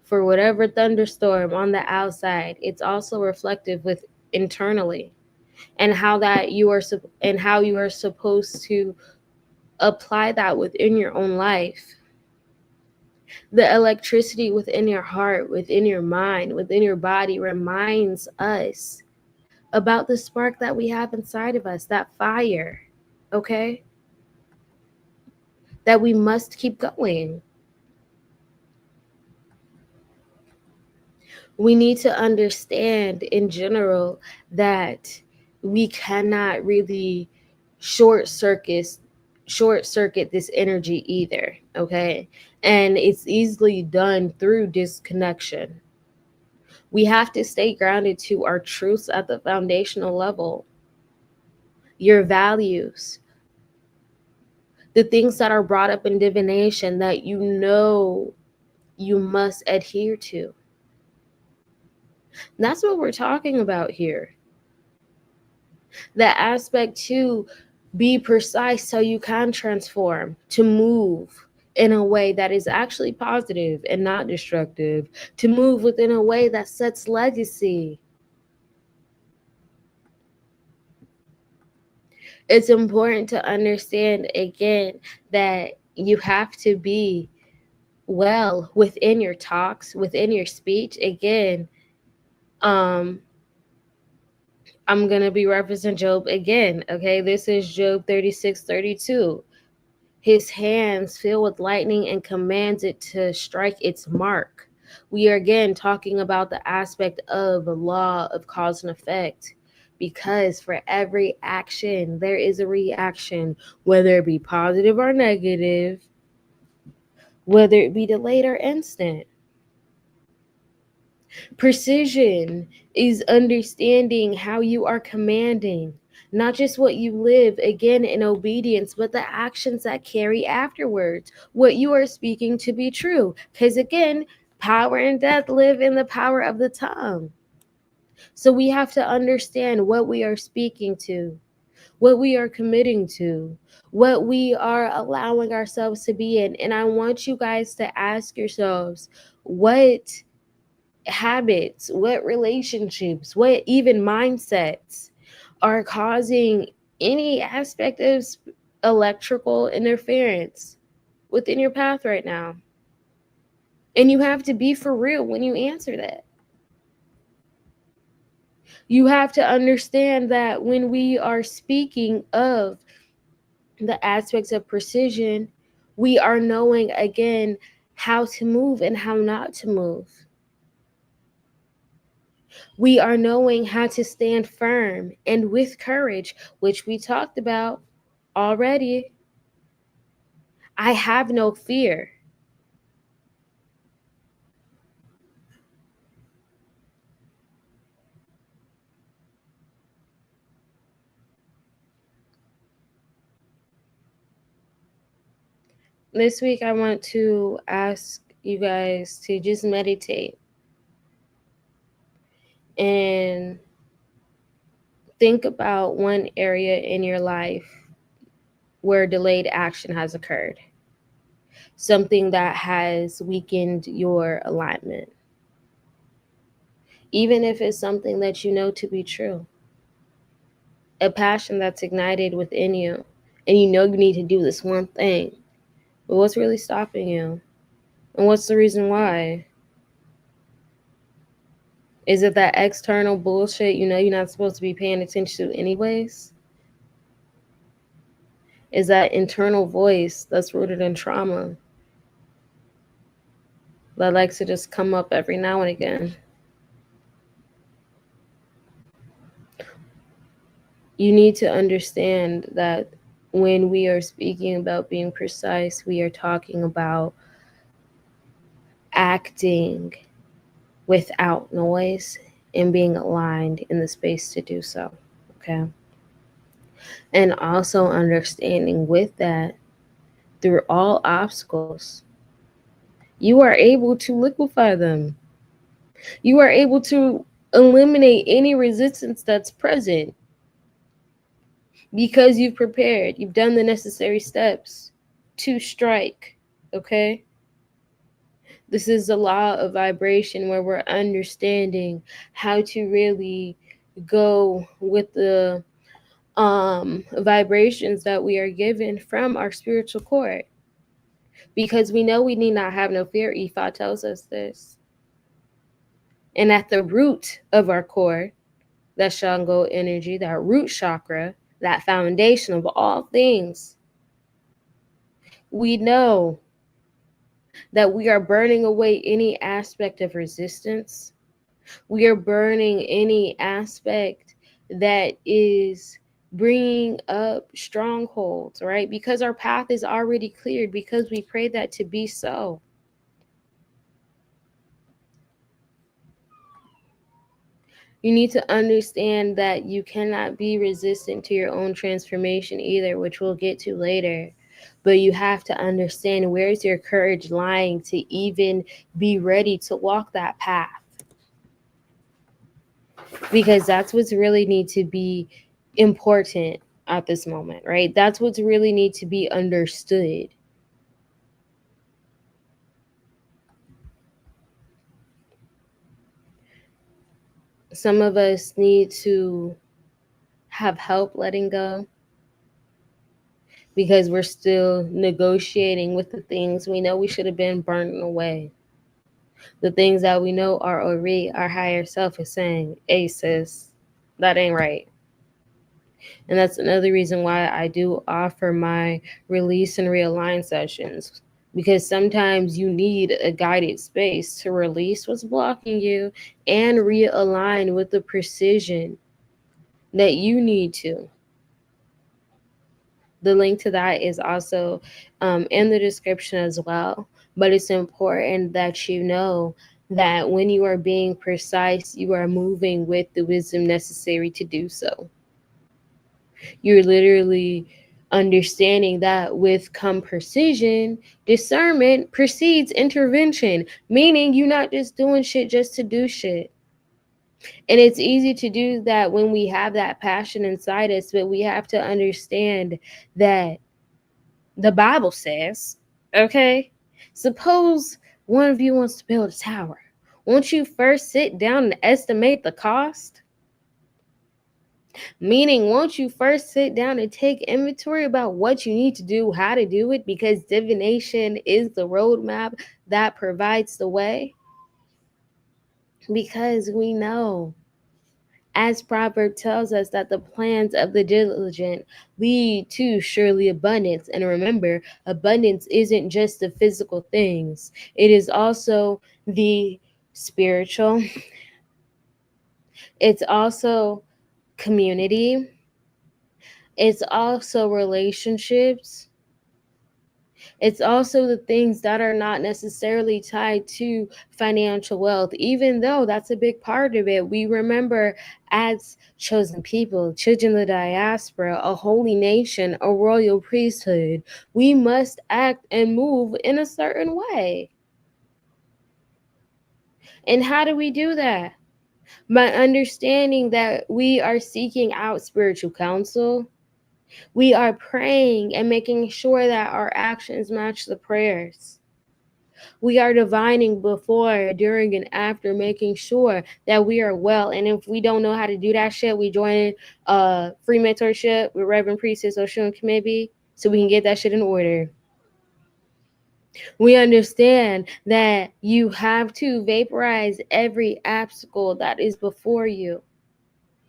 for whatever thunderstorm on the outside. It's also reflective with internally, and how you are supposed to apply that within your own life. The electricity within your heart, within your mind, within your body reminds us about the spark that we have inside of us, that fire, okay? That we must keep going. We need to understand in general that we cannot really short circuit this energy either, okay? And it's easily done through disconnection. We have to stay grounded to our truths at the foundational level. your values, the things that are brought up in divination that you know you must adhere to. And that's what we're talking about here. That aspect to be precise so you can transform, to move in a way that is actually positive and not destructive, to move within a way that sets legacy. It's important to understand again that you have to be well within your talks, within your speech. Again, I'm gonna be referencing Job again. Okay, this is Job 36:32. His hands fill with lightning and commands it to strike its mark. We are again talking about the aspect of the law of cause and effect, because for every action there is a reaction, whether it be positive or negative, whether it be delayed or instant. Precision is understanding how you are commanding, not just what you live, again, in obedience, but the actions that carry afterwards, what you are speaking to be true. Because again, power and death live in the power of the tongue. So we have to understand what we are speaking to, what we are committing to, what we are allowing ourselves to be in. And I want you guys to ask yourselves, what habits, what relationships, what even mindsets are causing any aspect of electrical interference within your path right now? And you have to be for real when you answer that. You have to understand that when we are speaking of the aspects of precision, we are knowing again how to move and how not to move. We are knowing how to stand firm and with courage, which we talked about already. I have no fear. This week, I want to ask you guys to just meditate and think about one area in your life where delayed action has occurred, something that has weakened your alignment, even if it's something that you know to be true, a passion that's ignited within you, and you know you need to do this one thing, but what's really stopping you? And what's the reason why? Is it that external bullshit you know you're not supposed to be paying attention to anyways? Is that internal voice that's rooted in trauma that likes to just come up every now and again? You need to understand that when we are speaking about being precise, we are talking about acting without noise and being aligned in the space to do so. Okay. And also understanding with that, through all obstacles, you are able to liquefy them. You are able to eliminate any resistance that's present because you've prepared. You've done the necessary steps to strike. Okay. This is the law of vibration where we're understanding how to really go with the vibrations that we are given from our spiritual core. Because we know we need not have no fear. Ifa tells us this. And at the root of our core, that Ṣàngó energy, that root chakra, that foundation of all things, we know that we are burning away any aspect of resistance. We are burning any aspect that is bringing up strongholds, right? Because our path is already cleared, because we prayed that to be so. You need to understand that you cannot be resistant to your own transformation either, which we'll get to later. But you have to understand, where's your courage lying to even be ready to walk that path. Because that's what's really need to be important at this moment, right? That's what's really need to be understood. Some of us need to have help letting go because we're still negotiating with the things we know we should have been burning away. The things that we know our higher self is saying, hey sis, that ain't right. And that's another reason why I do offer my release and realign sessions, because sometimes you need a guided space to release what's blocking you and realign with the precision that you need to. The link to that is also in the description as well. But it's important that you know that when you are being precise, you are moving with the wisdom necessary to do so. You're literally understanding that with come precision, discernment precedes intervention, meaning you're not just doing shit just to do shit. And it's easy to do that when we have that passion inside us, but we have to understand that the Bible says, okay, suppose one of you wants to build a tower. Won't you first sit down and estimate the cost? Meaning, won't you first sit down and take inventory about what you need to do, how to do it, because divination is the roadmap that provides the way? Because we know, as Proverb tells us, that the plans of the diligent lead to surely abundance. And remember, abundance isn't just the physical things. It is also the spiritual. It's also community. It's also relationships. It's also the things that are not necessarily tied to financial wealth, even though that's a big part of it. We remember, as chosen people, children of the diaspora, a holy nation, a royal priesthood, we must act and move in a certain way. And how do we do that? By understanding that we are seeking out spiritual counsel. We are praying and making sure that our actions match the prayers. We are divining before, during, and after, making sure that we are well. And if we don't know how to do that shit, we join free mentorship with Reverend Priestess Oshun Kmebi so we can get that shit in order. We understand that you have to vaporize every obstacle that is before you.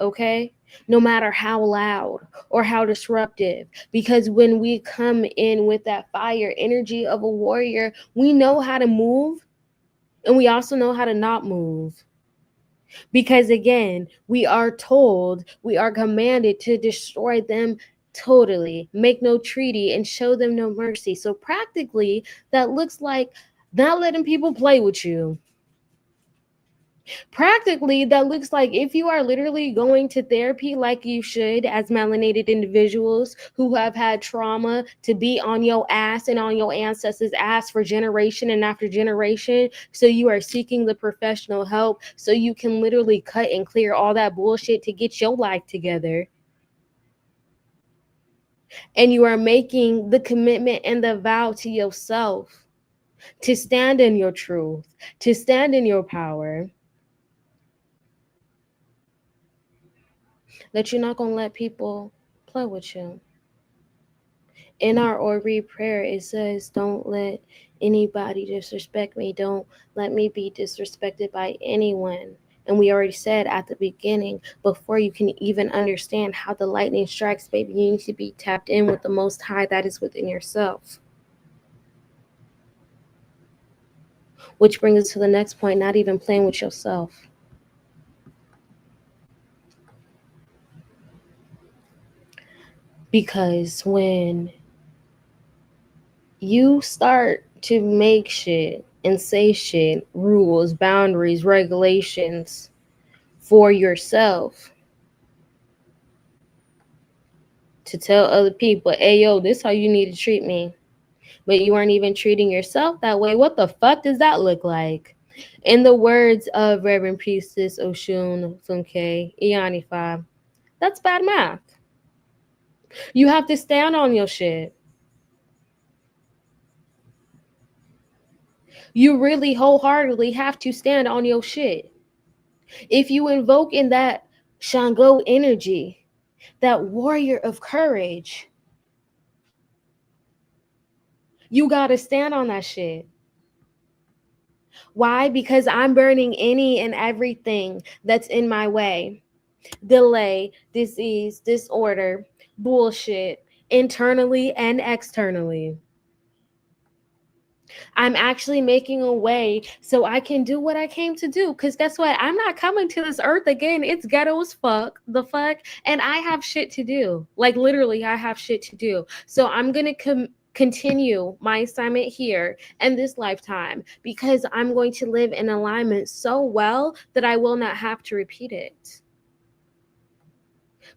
Okay? No matter how loud or how disruptive, because when we come in with that fire energy of a warrior, we know how to move, and we also know how to not move. Because again, we are told, we are commanded to destroy them totally, make no treaty, and show them no mercy. So practically, that looks like not letting people play with you. Practically, that looks like if you are literally going to therapy like you should, as melanated individuals who have had trauma to be on your ass and on your ancestors' ass for generation and after generation, so you are seeking the professional help so you can literally cut and clear all that bullshit to get your life together. And you are making the commitment and the vow to yourself to stand in your truth, to stand in your power, that you're not going to let people play with you. In our Ori prayer, it says, don't let anybody disrespect me. Don't let me be disrespected by anyone. And we already said at the beginning, before you can even understand how the lightning strikes, baby, you need to be tapped in with the Most High that is within yourself. Which brings us to the next point, not even playing with yourself. Because when you start to make shit and say shit, rules, boundaries, regulations for yourself to tell other people, hey, yo, this is how you need to treat me. But you aren't even treating yourself that way. What the fuck does that look like? In the words of Reverend Priestess Oshun Funke Iyanifa, that's bad math. You have to stand on your shit. You really wholeheartedly have to stand on your shit. If you invoke in that Ṣàngó energy, that warrior of courage, you gotta stand on that shit. Why? Because I'm burning any and everything that's in my way. Delay, disease, disorder, bullshit, internally and externally. I'm actually making a way so I can do what I came to do. Because guess what? I'm not coming to this earth again. It's ghetto as fuck. The fuck? And I have shit to do. Like, literally, I have shit to do. So I'm going to continue my assignment here and this lifetime because I'm going to live in alignment so well that I will not have to repeat it.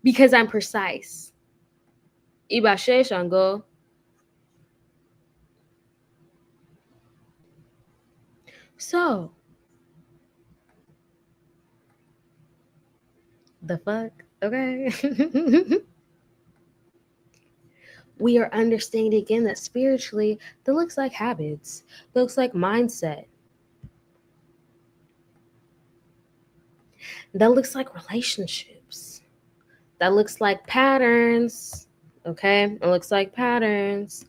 Because I'm precise. Ibashe Ṣàngó. So, the fuck? Okay. We are understanding again that spiritually, that looks like habits, that looks like mindset, that looks like relationships, that looks like patterns. Okay, it looks like patterns.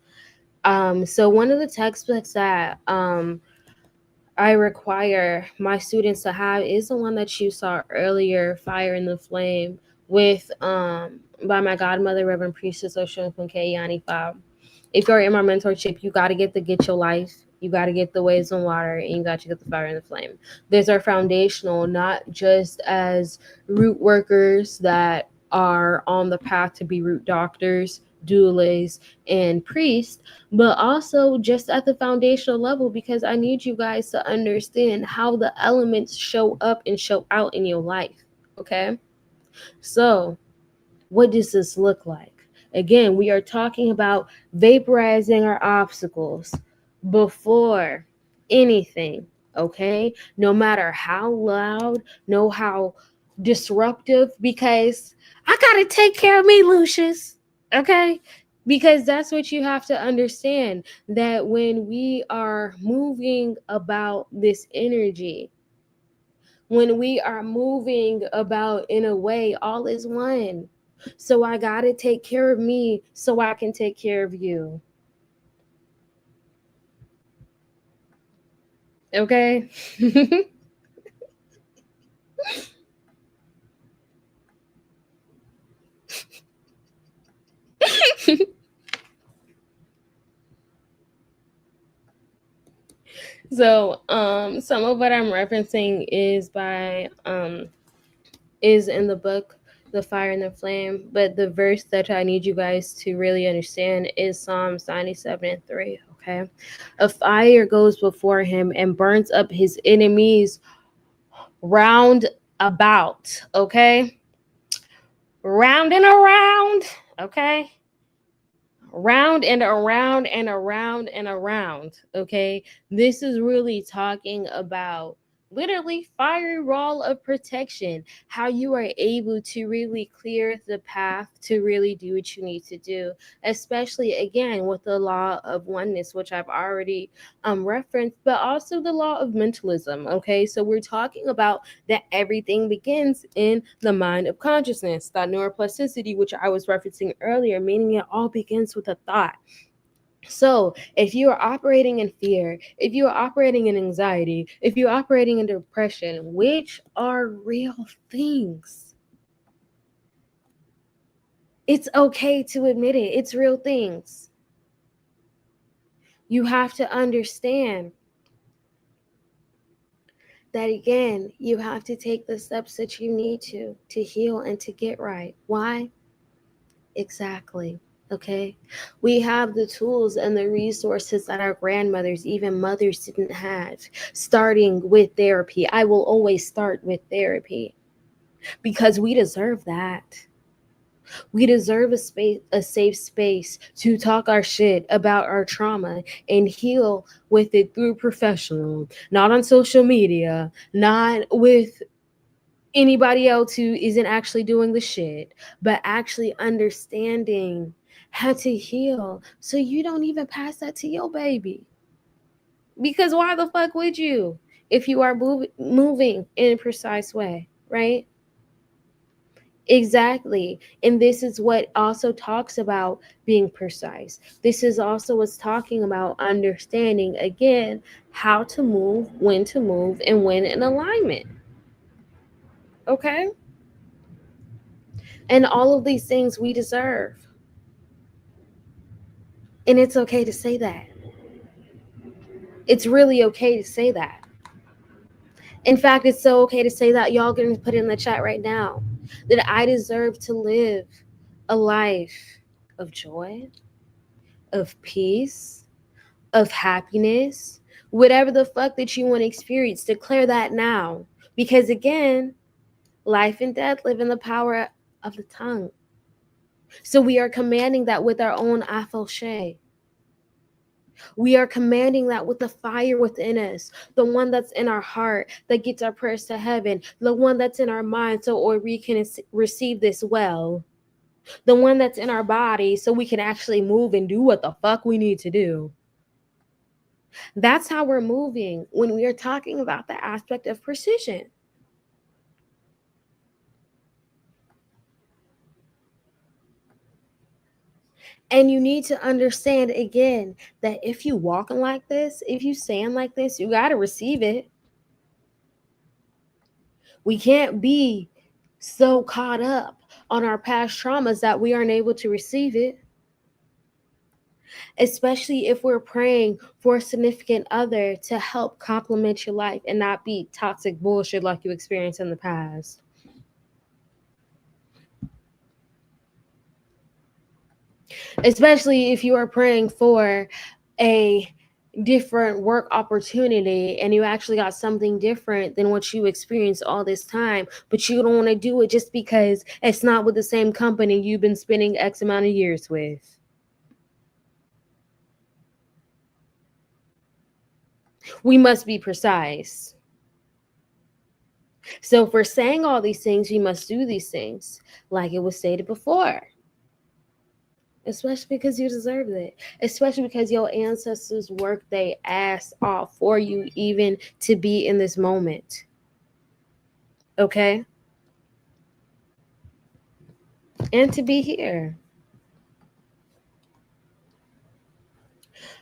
So one of the textbooks that I require my students to have is the one that you saw earlier, Fire in the Flame, with by my godmother, Reverend Priestess Oshun Funke Iyanifa. If you're in my mentorship, you got to get the Get Your Life, you got to get the Waves and Water, and you got to get the Fire in the Flame. These are foundational, not just as root workers that are on the path to be root doctors, doulas, and priests, but also just at the foundational level, because I need you guys to understand how the elements show up and show out in your life. Okay? So, what does this look like? Again, we are talking about vaporizing our obstacles before anything, okay? No matter how loud, no how disruptive, because I gotta take care of me, Lucius, okay? Because that's what you have to understand, that when we are moving about this energy, when we are moving about in a way, all is one. So I got to take care of me so I can take care of you. Okay? So, some of what I'm referencing is by is in the book The Fire and the Flame, but the verse that I need you guys to really understand is Psalms 97:3. Okay, a fire goes before him and burns up his enemies round about. Okay, round and around. Okay, round and around and around and around. Okay, this is really talking about literally fire wall of protection, how you are able to really clear the path to really do what you need to do, especially again with the law of oneness, which I've already referenced, but also the law of mentalism. Okay, so we're talking about that everything begins in the mind of consciousness, that neuroplasticity, which I was referencing earlier, meaning it all begins with a thought. So if you are operating in fear, if you are operating in anxiety, if you're operating in depression, which are real things, it's okay to admit it. It's real things. You have to understand that, again, you have to take the steps that you need to heal and to get right. Why? Exactly. Okay, we have the tools and the resources that our grandmothers, even mothers, didn't have, starting with therapy. I will always start with therapy. because we deserve that. We deserve a safe space to talk our shit about our trauma and heal with it through professional, not on social media, not with anybody else who isn't actually doing the shit, but actually understanding how to heal so you don't even pass that to your baby. Because why the fuck would you if you are moving in a precise way, right? Exactly. And this is what also talks about being precise. This is also what's talking about understanding, again, how to move, and when in alignment. Okay? And all of these things we deserve. And it's okay to say that. It's really okay to say that. In fact, it's so okay to say that. Y'all gonna put it in the chat right now that I deserve to live a life of joy, of peace, of happiness, whatever the fuck that you want to experience. Declare that now. Because again, life and death live in the power of the tongue. So we are commanding that with our own afoshe. We are commanding that with the fire within us, the one that's in our heart that gets our prayers to heaven, the one that's in our mind so or we can receive this well, the one that's in our body so we can actually move and do what the fuck we need to do. That's how we're moving when we are talking about the aspect of precision. And you need to understand again that if you walking like this, if you saying like this, you got to receive it. We can't be so caught up on our past traumas that we aren't able to receive it. Especially if we're praying for a significant other to help complement your life and not be toxic bullshit like you experienced in the past. Especially if you are praying for a different work opportunity and you actually got something different than what you experienced all this time, but you don't want to do it just because it's not with the same company you've been spending X amount of years with. We must be precise. So if we're saying all these things, we must do these things like it was stated before. Especially because you deserve it. Especially because your ancestors worked their ass off for you even to be in this moment. Okay? And to be here.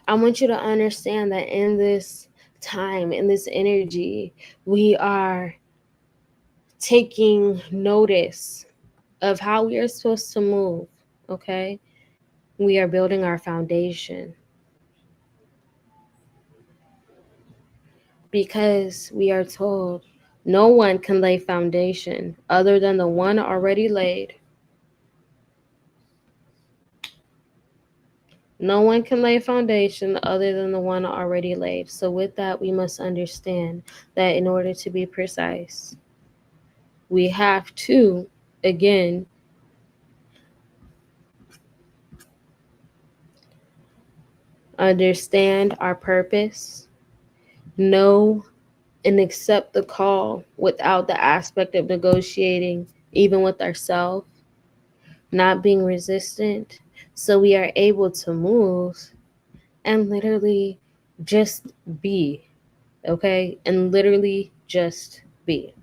I want you to understand that in this time, in this energy, we are taking notice of how we are supposed to move. Okay? We are building our foundation. Because we are told no one can lay foundation other than the one already laid. No one can lay foundation other than the one already laid. So with that, we must understand that in order to be precise, we have to, again, understand our purpose, know and accept the call without the aspect of negotiating, even with ourselves, not being resistant, so we are able to move and literally just be, okay? And literally just be.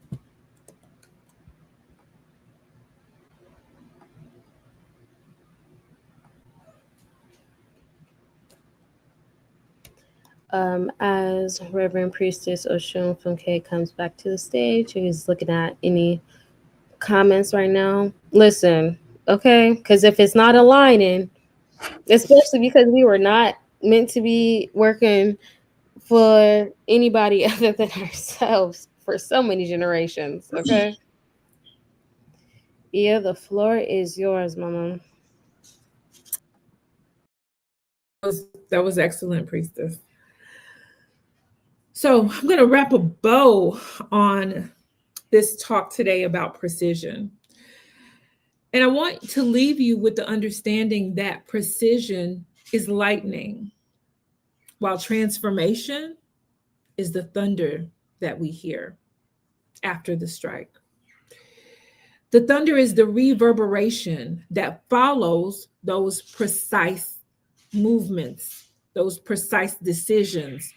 As Reverend Priestess Oshun Funke comes back to the stage, he's looking at any comments right now. Listen, okay? Because if it's not aligning, especially because we were not meant to be working for anybody other than ourselves for so many generations, okay? Yeah, the floor is yours, Mama. That was excellent, Priestess. So I'm going to wrap a bow on this talk today about precision. And I want to leave you with the understanding that precision is lightning, while transformation is the thunder that we hear after the strike. The thunder is the reverberation that follows those precise movements, those precise decisions,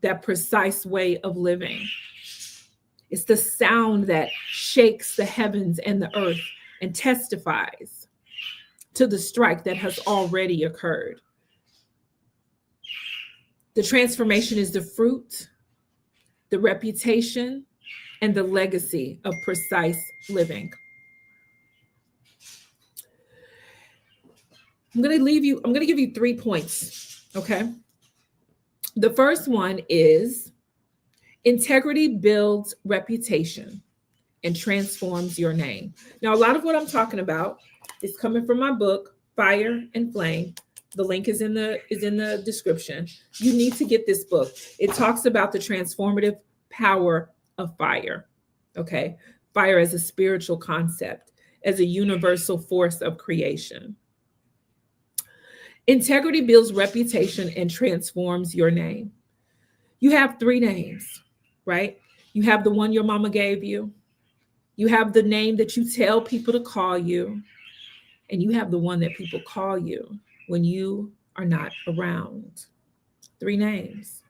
that precise way of living. It's the sound that shakes the heavens and the earth and testifies to the strike that has already occurred. The transformation is the fruit, the reputation, and the legacy of precise living. I'm going to give you 3 points, okay? The first one is integrity builds reputation and transforms your name. Now, a lot of what I'm talking about is coming from my book, Fire and Flame. The link is in the description. You need to get this book. It talks about the transformative power of fire, okay? Fire as a spiritual concept, as a universal force of creation. Integrity builds reputation and transforms your name. You have 3 names, right? You have the one your mama gave you. You have the name that you tell people to call you. And you have the one that people call you when you are not around. 3 names.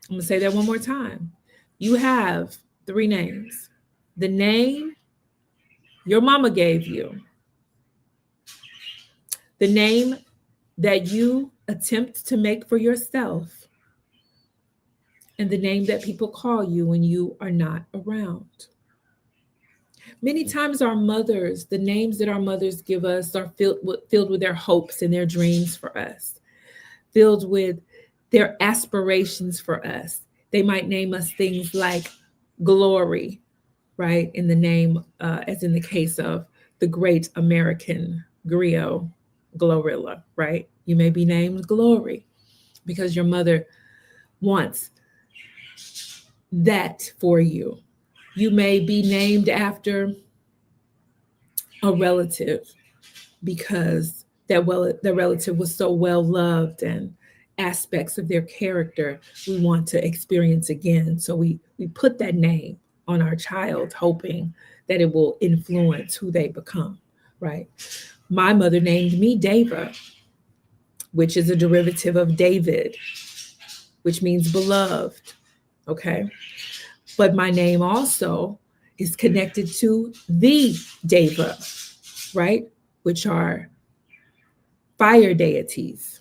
I'm going to say that one more time. You have 3 names. The name your mama gave you. The name that you attempt to make for yourself, and the name that people call you when you are not around. Many times our mothers, the names that our mothers give us are filled with their hopes and their dreams for us, filled with their aspirations for us. They might name us things like Glory, right? In the name, as in the case of the great American griot, Glorilla, right? You may be named Glory because your mother wants that for you. You may be named after a relative because that relative was so well loved and aspects of their character we want to experience again. So we put that name on our child, hoping that it will influence who they become, right? My mother named me Deva, which is a derivative of David, which means beloved, okay? But my name also is connected to the Deva, right? Which are fire deities,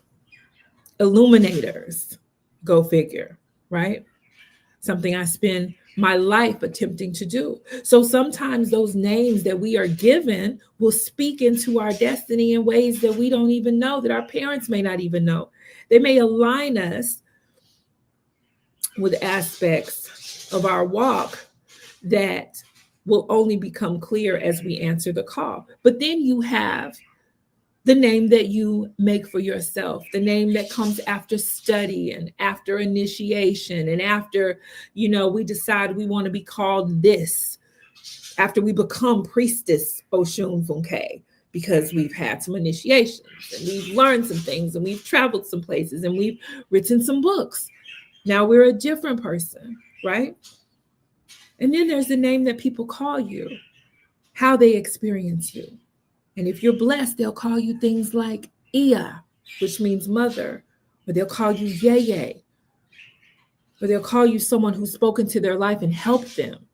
illuminators, go figure, right? Something I spend my life attempting to do. So sometimes those names that we are given will speak into our destiny in ways that we don't even know, that our parents may not even know. They may align us with aspects of our walk that will only become clear as we answer the call. But then you have the name that you make for yourself, the name that comes after study and after initiation and after, we decide we want to be called this, after we become priestess Oshun Funke, because we've had some initiations and we've learned some things and we've traveled some places and we've written some books. Now we're a different person, right? And then there's the name that people call you, how they experience you. And if you're blessed, they'll call you things like Iya, which means mother, or they'll call you Yeye, or they'll call you someone who's spoken to their life and helped them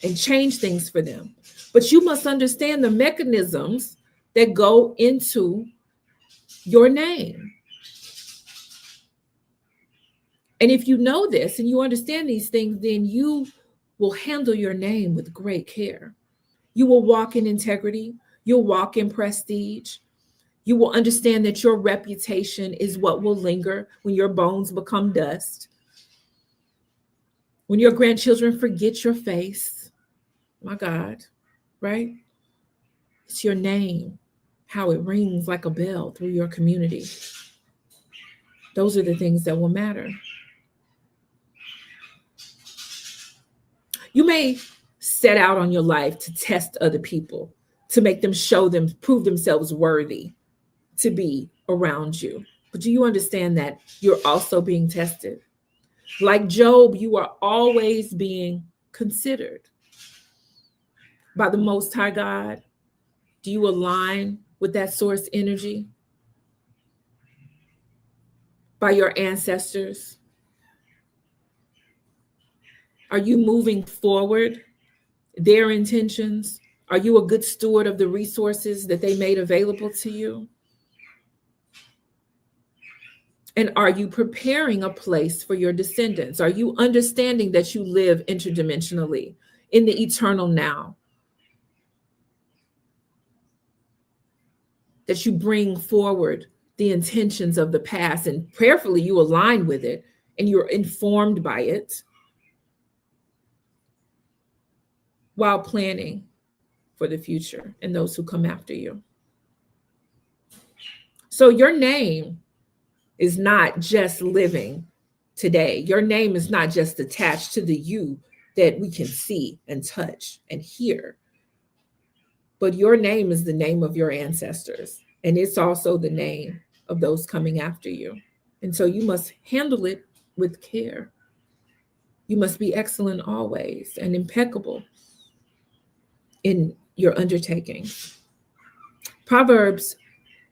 and changed things for them. But you must understand the mechanisms that go into your name. And if you know this and you understand these things, then you will handle your name with great care. You will walk in integrity. You'll walk in prestige. You will understand that your reputation is what will linger when your bones become dust. When your grandchildren forget your face. My God, right? It's your name, how it rings like a bell through your community. Those are the things that will matter. You may set out on your life to test other people, to make them prove themselves worthy to be around you. But do you understand that you're also being tested? Like Job, you are always being considered by the Most High God. Do you align with that source energy? By your ancestors? Are you moving forward their intentions? Are you a good steward of the resources that they made available to you? And are you preparing a place for your descendants? Are you understanding that you live interdimensionally in the eternal now? That you bring forward the intentions of the past and prayerfully you align with it and you're informed by it while planning for the future and those who come after you. So your name is not just living today. Your name is not just attached to the you that we can see and touch and hear, but your name is the name of your ancestors, and it's also the name of those coming after you. And so you must handle it with care. You must be excellent always and impeccable in your undertaking. Proverbs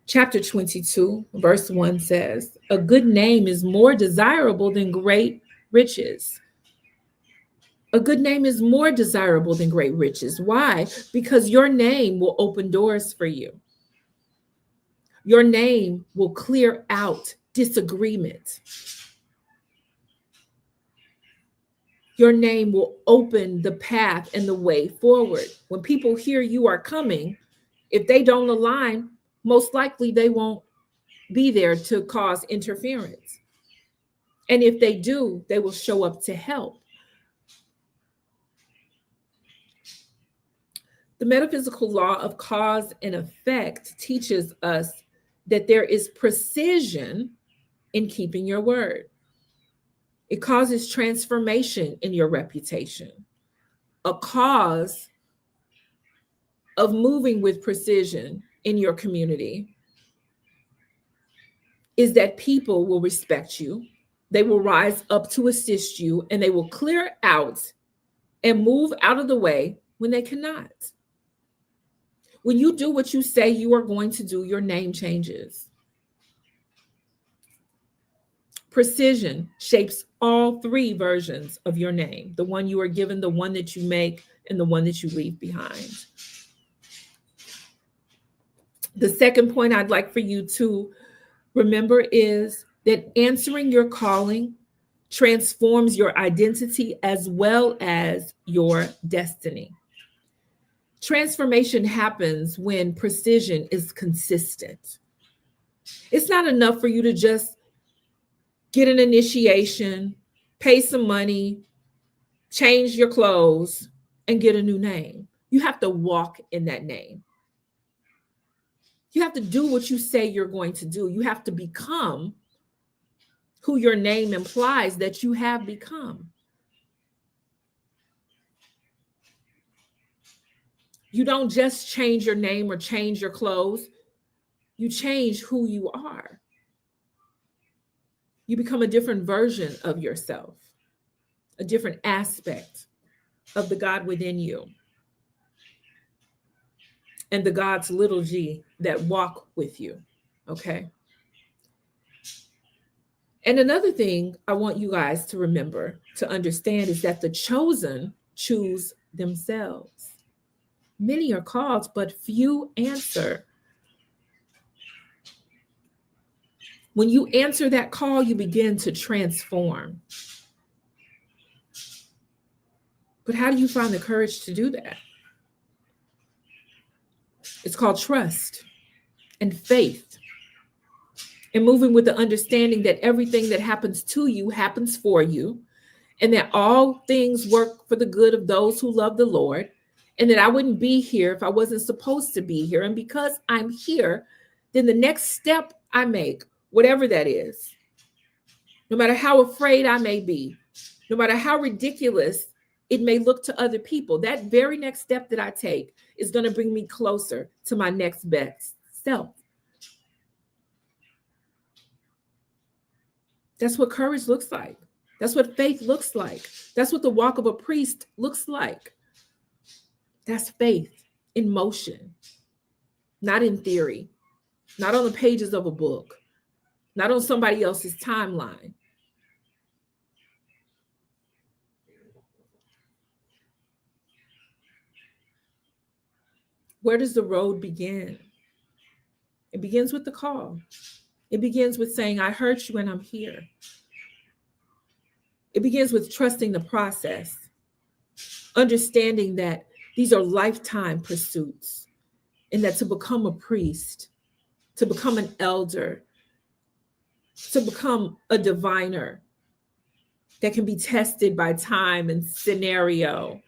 Chapter 22, verse 1 says, a good name is more desirable than great riches. A good name is more desirable than great riches. Why? Because your name will open doors for you. Your name will clear out disagreement. Your name will open the path and the way forward. When people hear you are coming, if they don't align, most likely they won't be there to cause interference. And if they do, they will show up to help. The metaphysical law of cause and effect teaches us that there is precision in keeping your word. It causes transformation in your reputation. A cause of moving with precision in your community is that people will respect you, they will rise up to assist you, and they will clear out and move out of the way when they cannot. When you do what you say you are going to do, your name changes. Precision shapes all three versions of your name: the one you are given, the one that you make, and the one that you leave behind. The second point I'd like for you to remember is that answering your calling transforms your identity as well as your destiny. Transformation happens when precision is consistent. It's not enough for you to just get an initiation, pay some money, change your clothes, and get a new name. You have to walk in that name. You have to do what you say you're going to do. You have to become who your name implies that you have become. You don't just change your name or change your clothes. You change who you are. You become a different version of yourself, a different aspect of the God within you and the God's little g that walk with you, okay? And another thing I want you guys to remember, to understand, is that the chosen choose themselves. Many are called, but few answer. When you answer that call, you begin to transform. But how do you find the courage to do that? It's called trust and faith, and moving with the understanding that everything that happens to you happens for you, and that all things work for the good of those who love the Lord, and that I wouldn't be here if I wasn't supposed to be here. And because I'm here, then the next step I make, whatever that is, no matter how afraid I may be, no matter how ridiculous it may look to other people. That very next step that I take is going to bring me closer to my next best self. That's what courage looks like. That's what faith looks like. That's what the walk of a priest looks like. That's faith in motion, not in theory, not on the pages of a book, not on somebody else's timeline. Where does the road begin? It begins with the call. It begins with saying, I heard you and I'm here. It begins with trusting the process, understanding that these are lifetime pursuits, and that to become a priest, to become an elder, to become a diviner that can be tested by time and scenario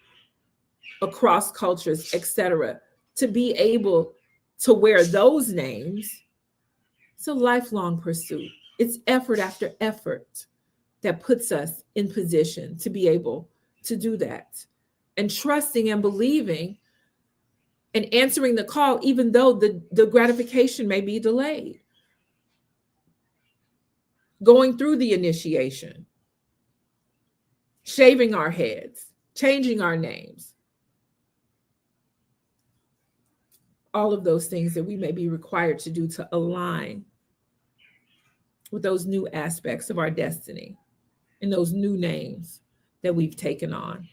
across cultures, etc., to be able to wear those names, it's a lifelong pursuit. It's effort after effort that puts us in position to be able to do that. And trusting and believing and answering the call, even though the gratification may be delayed. Going through the initiation, shaving our heads, changing our names. All of those things that we may be required to do to align with those new aspects of our destiny and those new names that we've taken on.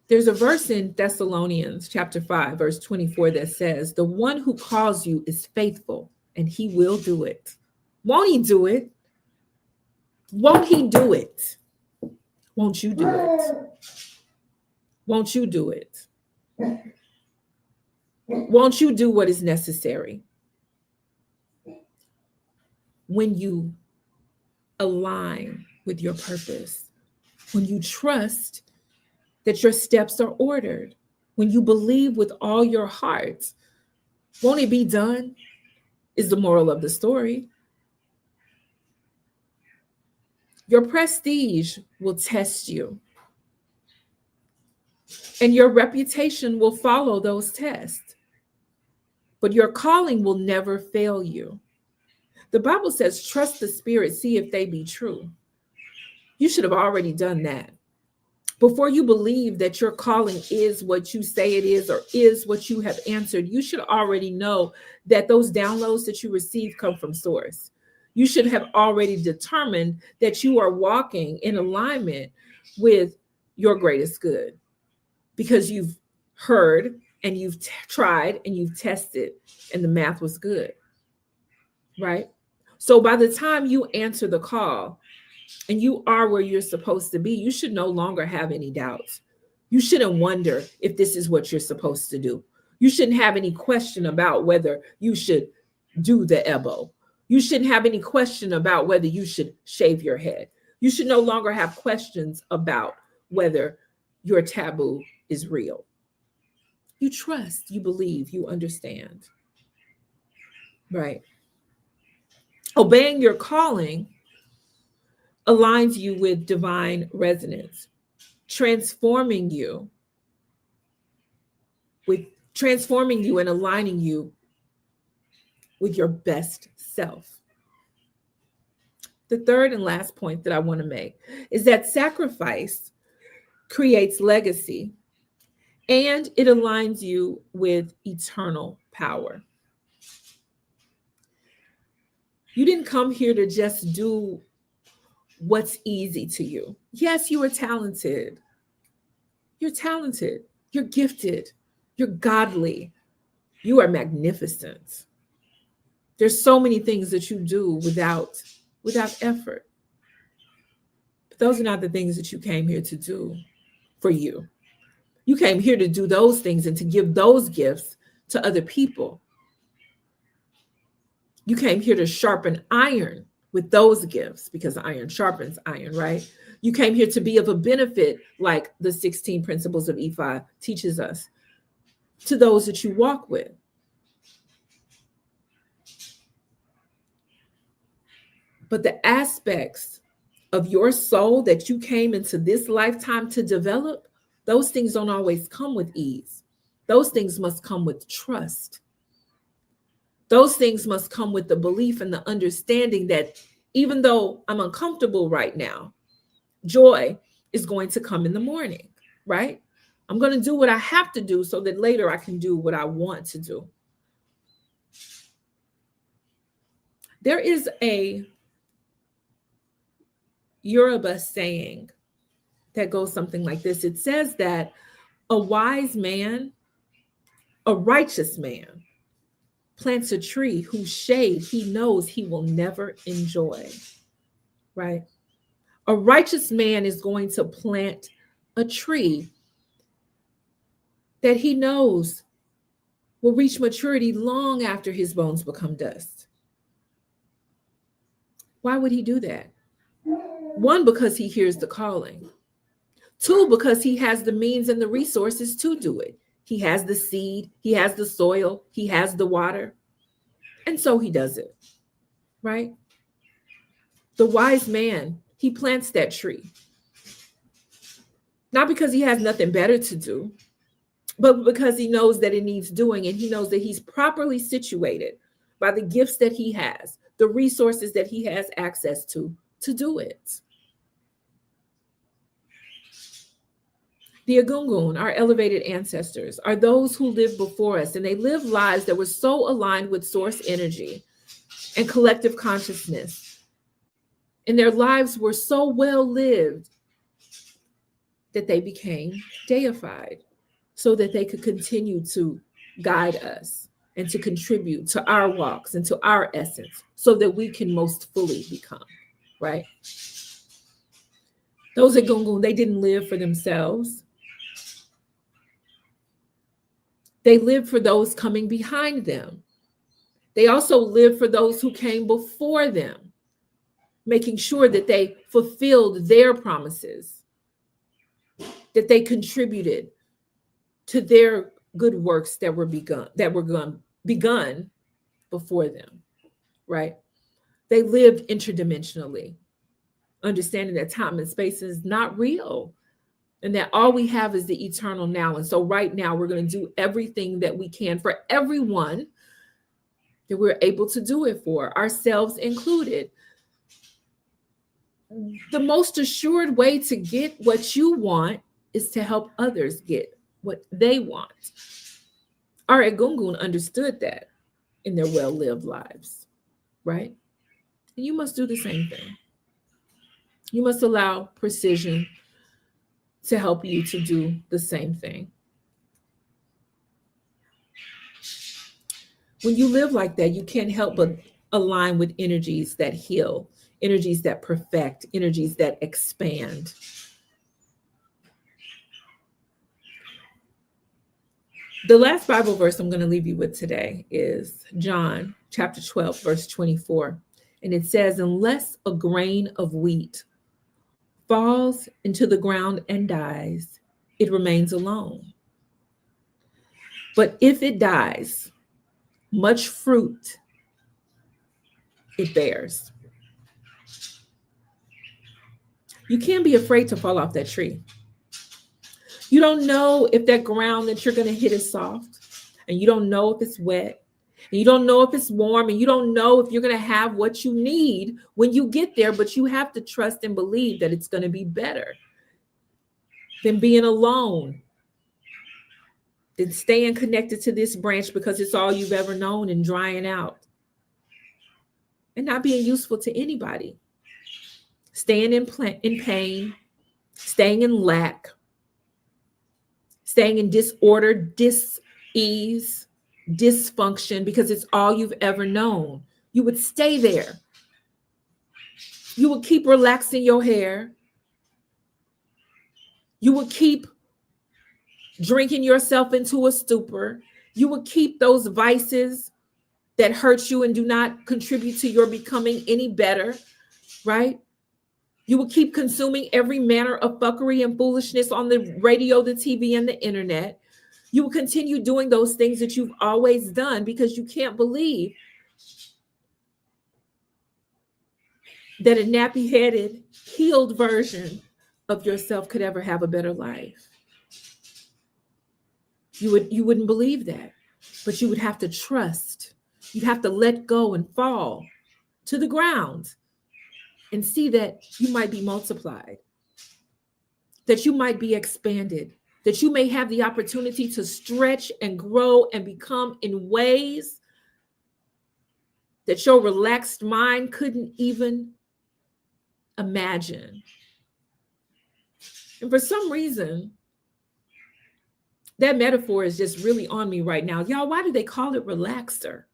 There's a verse in Thessalonians chapter 5, verse 24 that says, the one who calls you is faithful and he will do it. Won't he do it? Won't he do it? Won't you do it? Won't you do it? Won't you do what is necessary? When you align with your purpose, when you trust that your steps are ordered, when you believe with all your heart, won't it be done? Is the moral of the story. Your prestige will test you, and your reputation will follow those tests, but your calling will never fail you. The Bible says, trust the Spirit, see if they be true. You should have already done that. Before you believe that your calling is what you say it is or is what you have answered, you should already know that those downloads that you receive come from source. You should have already determined that you are walking in alignment with your greatest good, because you've heard and you've tried and you've tested and the math was good, right? So by the time you answer the call and you are where you're supposed to be, you should no longer have any doubts. You shouldn't wonder if this is what you're supposed to do. You shouldn't have any question about whether you should do the ebo. You shouldn't have any question about whether you should shave your head. You should no longer have questions about whether your taboo is real. You trust, you believe, you understand, right? Obeying your calling aligns you with divine resonance, transforming you and aligning you with your best self. The third and last point that I want to make is that sacrifice creates legacy and it aligns you with eternal power. You didn't come here to just do what's easy to you. Yes, you are talented. You're talented. You're gifted. You're godly. You are magnificent. There's so many things that you do without effort. But those are not the things that you came here to do for you. You came here to do those things and to give those gifts to other people. You came here to sharpen iron with those gifts, because iron sharpens iron, right? You came here to be of a benefit, like the 16 principles of Ifa teaches us, to those that you walk with. But the aspects of your soul that you came into this lifetime to develop, those things don't always come with ease. Those things must come with trust. Those things must come with the belief and the understanding that even though I'm uncomfortable right now, joy is going to come in the morning, right? I'm going to do what I have to do so that later I can do what I want to do. There is a Yoruba saying that goes something like this. It says that a wise man, a righteous man, plants a tree whose shade he knows he will never enjoy, right? A righteous man is going to plant a tree that he knows will reach maturity long after his bones become dust. Why would he do that? One, because he hears the calling. Two, because he has the means and the resources to do it. He has the seed, he has the soil, he has the water. And so he does it, right? The wise man, he plants that tree. Not because he has nothing better to do, but because he knows that it needs doing, and he knows that he's properly situated by the gifts that he has, the resources that he has access to do it. The Egungun, our elevated ancestors, are those who lived before us, and they lived lives that were so aligned with source energy and collective consciousness. And their lives were so well lived that they became deified so that they could continue to guide us and to contribute to our walks and to our essence so that we can most fully become, right? Those Egungun, they didn't live for themselves. They lived for those coming behind them. They also lived for those who came before them, making sure that they fulfilled their promises, that they contributed to their good works that were begun before them, right? They lived interdimensionally, understanding that time and space is not real, and that all we have is the eternal now. And so right now, we're going to do everything that we can for everyone that we're able to do it for, ourselves included. The most assured way to get what you want is to help others get what they want. Our Egungun understood that in their well-lived lives, right? And you must do the same thing. You must allow precision to help you to do the same thing. When you live like that, you can't help but align with energies that heal, energies that perfect, energies that expand. The last Bible verse I'm going to leave you with today is John chapter 12, verse 24. And it says, unless a grain of wheat falls into the ground and dies, it remains alone. But if it dies, much fruit it bears. You can't be afraid to fall off that tree. You don't know if that ground that you're going to hit is soft, and you don't know if it's wet, and you don't know if it's warm, and you don't know if you're going to have what you need when you get there, but you have to trust and believe that it's going to be better than being alone, than staying connected to this branch because it's all you've ever known and drying out and not being useful to anybody. Staying in pain, staying in lack, staying in disorder, dis-ease, dysfunction, because it's all you've ever known. You would stay there. You would keep relaxing your hair. You would keep drinking yourself into a stupor. You would keep those vices that hurt you and do not contribute to your becoming any better, right? You will keep consuming every manner of fuckery and foolishness on the radio, the TV, and the internet. You will continue doing those things that you've always done because you can't believe that a nappy-headed, healed version of yourself could ever have a better life. You wouldn't believe that, but you would have to trust. You'd have to let go and fall to the ground and see that you might be multiplied, that you might be expanded, that you may have the opportunity to stretch and grow and become in ways that your relaxed mind couldn't even imagine. And for some reason, that metaphor is just really on me right now. Y'all, why do they call it relaxer?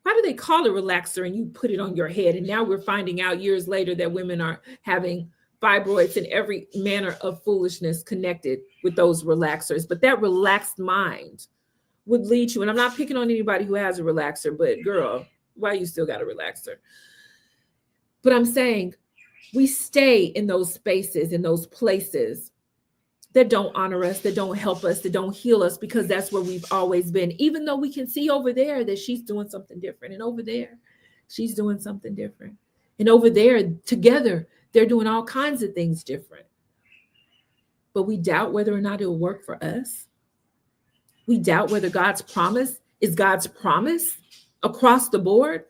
Why do they call it relaxer and you put it on your head? And now we're finding out years later that women are having fibroids and every manner of foolishness connected with those relaxers. But that relaxed mind would lead you, and I'm not picking on anybody who has a relaxer, but girl, why you still got a relaxer? But I'm saying we stay in those spaces, in those places that don't honor us, that don't help us, that don't heal us, because that's where we've always been. Even though we can see over there that she's doing something different, and over there she's doing something different, and over there together they're doing all kinds of things different. But we doubt whether or not it'll work for us. We doubt whether God's promise is God's promise across the board.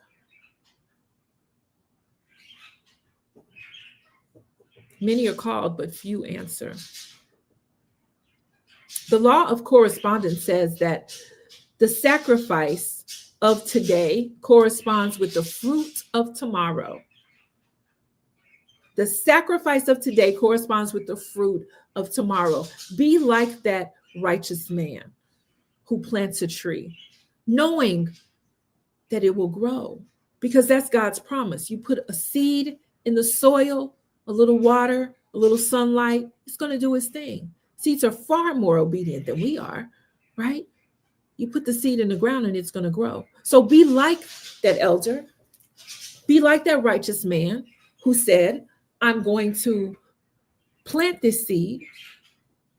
Many are called, but few answer. The law of correspondence says that the sacrifice of today corresponds with the fruit of tomorrow. The sacrifice of today corresponds with the fruit of tomorrow. Be like that righteous man who plants a tree, knowing that it will grow, because that's God's promise. You put a seed in the soil, a little water, a little sunlight, it's going to do its thing. Seeds are far more obedient than we are, right? You put the seed in the ground and it's going to grow. So be like that elder. Be like that righteous man who said, I'm going to plant this seed.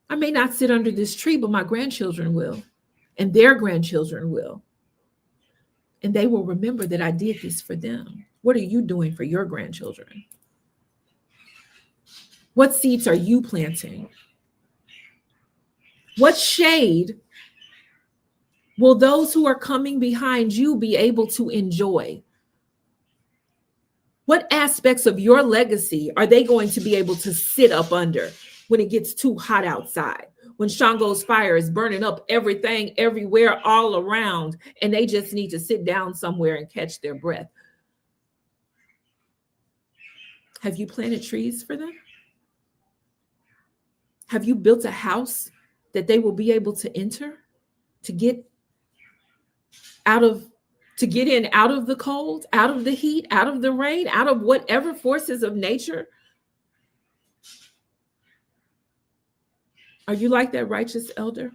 I may not sit under this tree, but my grandchildren will, and their grandchildren will. And they will remember that I did this for them. What are you doing for your grandchildren? What seeds are you planting? What shade will those who are coming behind you be able to enjoy? What aspects of your legacy are they going to be able to sit up under when it gets too hot outside? When Ṣàngó's fire is burning up everything, everywhere, all around, and they just need to sit down somewhere and catch their breath. Have you planted trees for them? Have you built a house that they will be able to enter, to get in out of the cold, out of the heat, out of the rain, out of whatever forces of nature? Are you like that righteous elder?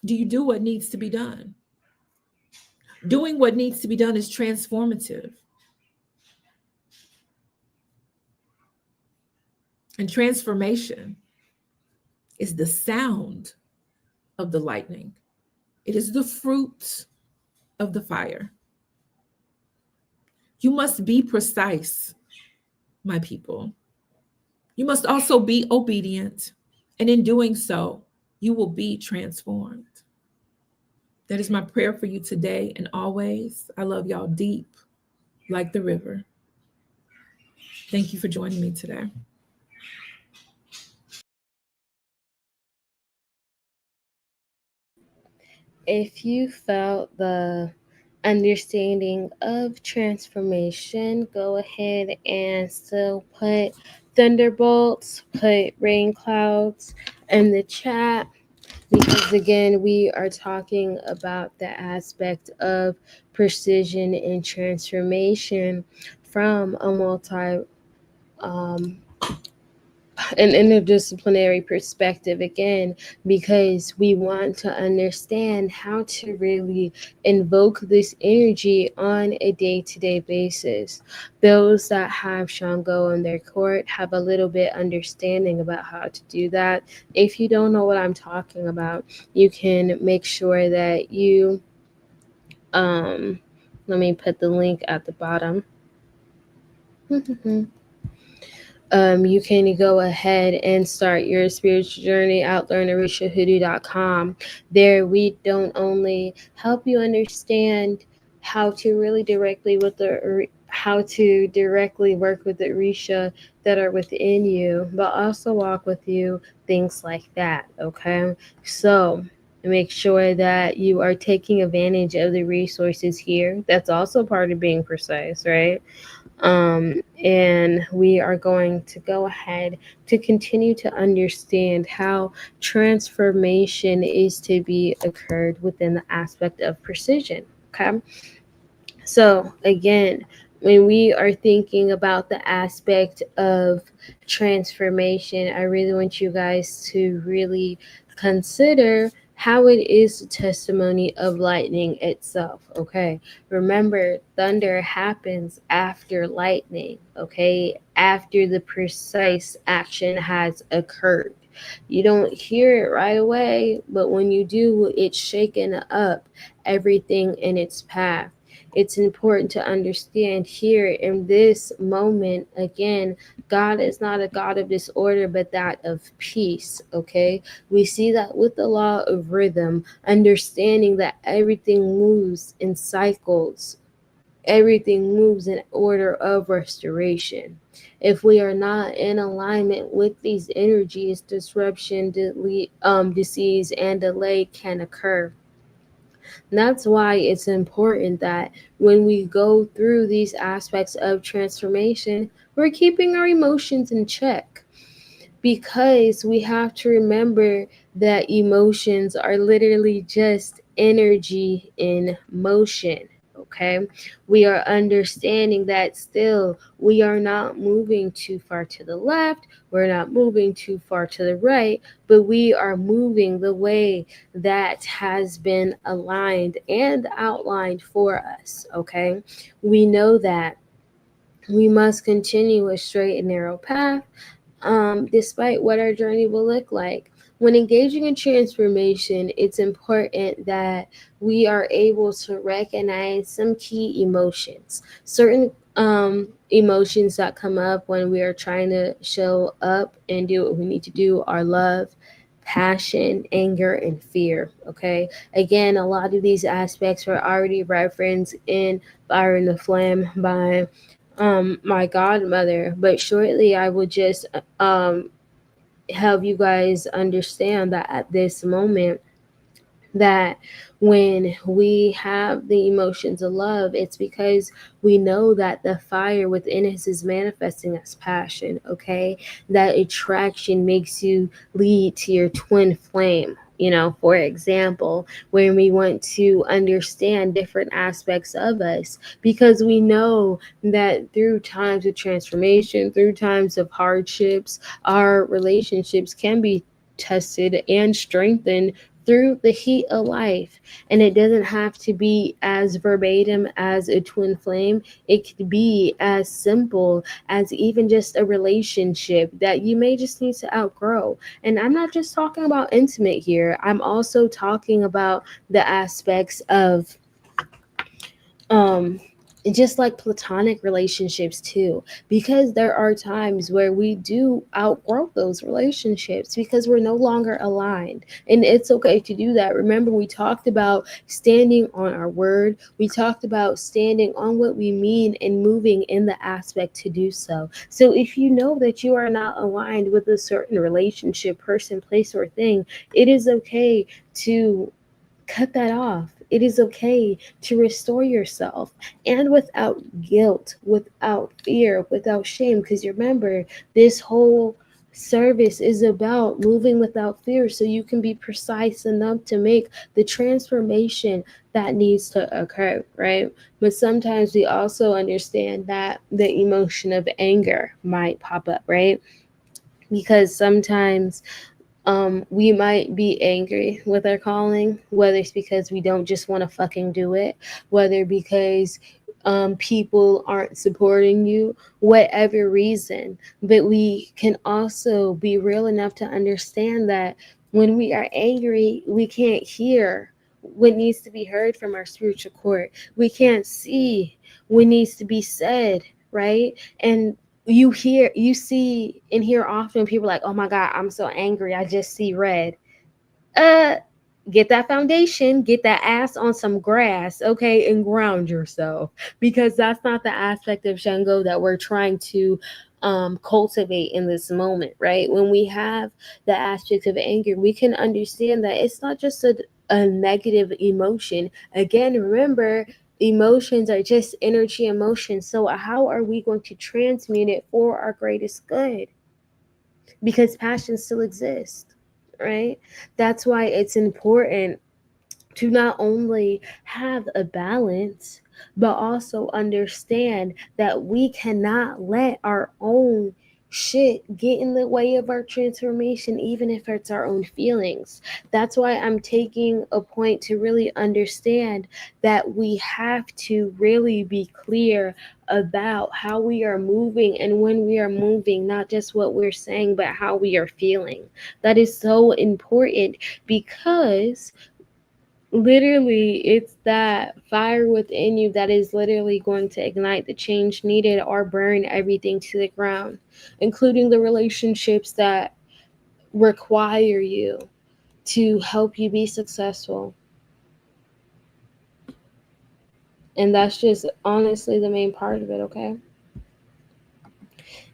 Do you do what needs to be done? Doing what needs to be done is transformative. And transformation is the sound of the lightning. It is the fruit of the fire. You must be precise, my people. You must also be obedient. And in doing so, you will be transformed. That is my prayer for you today and always. I love y'all deep, like the river. Thank you for joining me today. If you felt the understanding of transformation, go ahead and still put thunderbolts, put rain clouds in the chat, because again, we are talking about the aspect of precision and transformation from a an interdisciplinary perspective, again, because we want to understand how to really invoke this energy on a day-to-day basis. Those that have Ṣàngó in their court have a little bit understanding about how to do that. If you don't know what I'm talking about, you can make sure that you let me put the link at the bottom. You can go ahead and start your spiritual journey at learnorishahoodoo.com. There, we don't only help you understand how to really directly with the how to directly work with the Orisha that are within you, but also walk with you, things like that. Okay, so make sure that you are taking advantage of the resources here. That's also part of being precise, right? And we are going to go ahead to continue to understand how transformation is to be occurred within the aspect of precision. Okay, so again, when we are thinking about the aspect of transformation, I really want you guys to really consider how it is a testimony of lightning itself. Okay, remember, thunder happens after lightning. Okay, after the precise action has occurred. You don't hear it right away, but when you do, it's shaken up everything in its path. It's important to understand here in this moment, again, God is not a God of disorder, but that of peace. Okay, we see that with the law of rhythm, understanding that everything moves in cycles, everything moves in order of restoration. If we are not in alignment with these energies, disruption, disease, and delay can occur. That's why it's important that when we go through these aspects of transformation, we're keeping our emotions in check, because we have to remember that emotions are literally just energy in motion. Okay, we are understanding that still we are not moving too far to the left, we're not moving too far to the right, but we are moving the way that has been aligned and outlined for us. Okay, we know that we must continue a straight and narrow path, despite what our journey will look like. When engaging in transformation, it's important that we are able to recognize some key emotions. Certain emotions that come up when we are trying to show up and do what we need to do are love, passion, anger, and fear. Okay, again, a lot of these aspects were already referenced in Fire and the Flame by my godmother, but shortly I will just help you guys understand that at this moment, that when we have the emotions of love, it's because we know that the fire within us is manifesting as passion. Okay, that attraction makes you lead to your twin flame. For example, when we want to understand different aspects of us, because we know that through times of transformation, through times of hardships, our relationships can be tested and strengthened through the heat of life. And it doesn't have to be as verbatim as a twin flame. It could be as simple as even just a relationship that you may just need to outgrow. And I'm not just talking about intimate here, I'm also talking about the aspects of um just like platonic relationships too, because there are times where we do outgrow those relationships because we're no longer aligned, and it's okay to do that. Remember, we talked about standing on our word, we talked about standing on what we mean and moving in the aspect to do so. So if you know that you are not aligned with a certain relationship, person, place, or thing, it is okay to cut that off. It is okay to restore yourself, and without guilt, without fear, without shame. Because remember, this whole service is about moving without fear so you can be precise enough to make the transformation that needs to occur, right? But sometimes we also understand that the emotion of anger might pop up, right? Because sometimes we might be angry with our calling, whether it's because we don't just want to fucking do it, whether because people aren't supporting you, whatever reason. But we can also be real enough to understand that when we are angry, we can't hear what needs to be heard from our spiritual court. We can't see what needs to be said, right? And you see and hear often people like, oh my God, I'm so angry, I just see red. uh get that foundation, get that ass on some grass, okay, and ground yourself, because that's not the aspect of Ṣàngó that we're trying to cultivate in this moment, right? When we have the aspect of anger, we can understand that it's not just a negative emotion. Again, remember, emotions are just energy emotions. So how are we going to transmute it for our greatest good? Because passion still exists, right? That's why it's important to not only have a balance, but also understand that we cannot let our own shit get in the way of our transformation, even if it's our own feelings. That's why I'm taking a point to really understand that we have to really be clear about how we are moving and when we are moving, not just what we're saying, but how we are feeling. That is so important, because literally it's that fire within you that is literally going to ignite the change needed or burn everything to the ground, including the relationships that require you to help you be successful. And that's just honestly the main part of it, okay?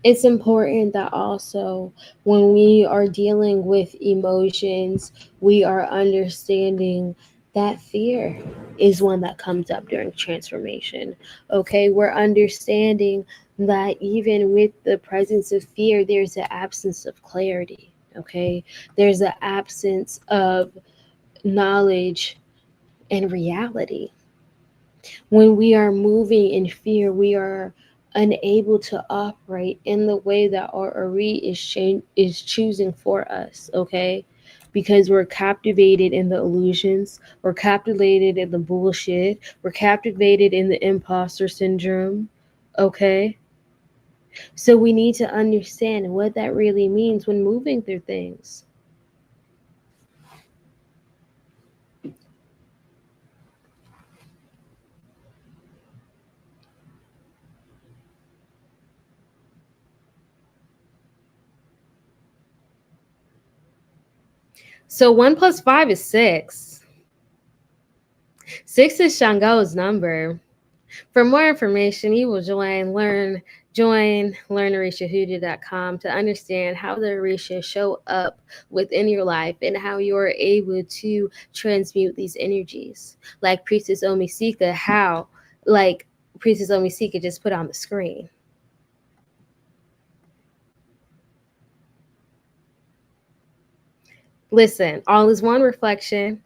It's important that also when we are dealing with emotions, we are understanding that fear is one that comes up during transformation. Okay, we're understanding that even with the presence of fear, there's an absence of clarity. Okay, there's an absence of knowledge and reality. When we are moving in fear, we are unable to operate in the way that our Ari is choosing for us, okay? Because we're captivated in the illusions, we're captivated in the bullshit, we're captivated in the imposter syndrome, okay? So we need to understand what that really means when moving through things. So 1 plus 5 is 6. 6 is Ṣàngó's number. For more information, you will join learnorishahoodoo.com to understand how the Orisha show up within your life and how you're able to transmute these energies. Like Priestess Omisika, like Priestess Omisika just put on the screen. Listen, all is one reflection.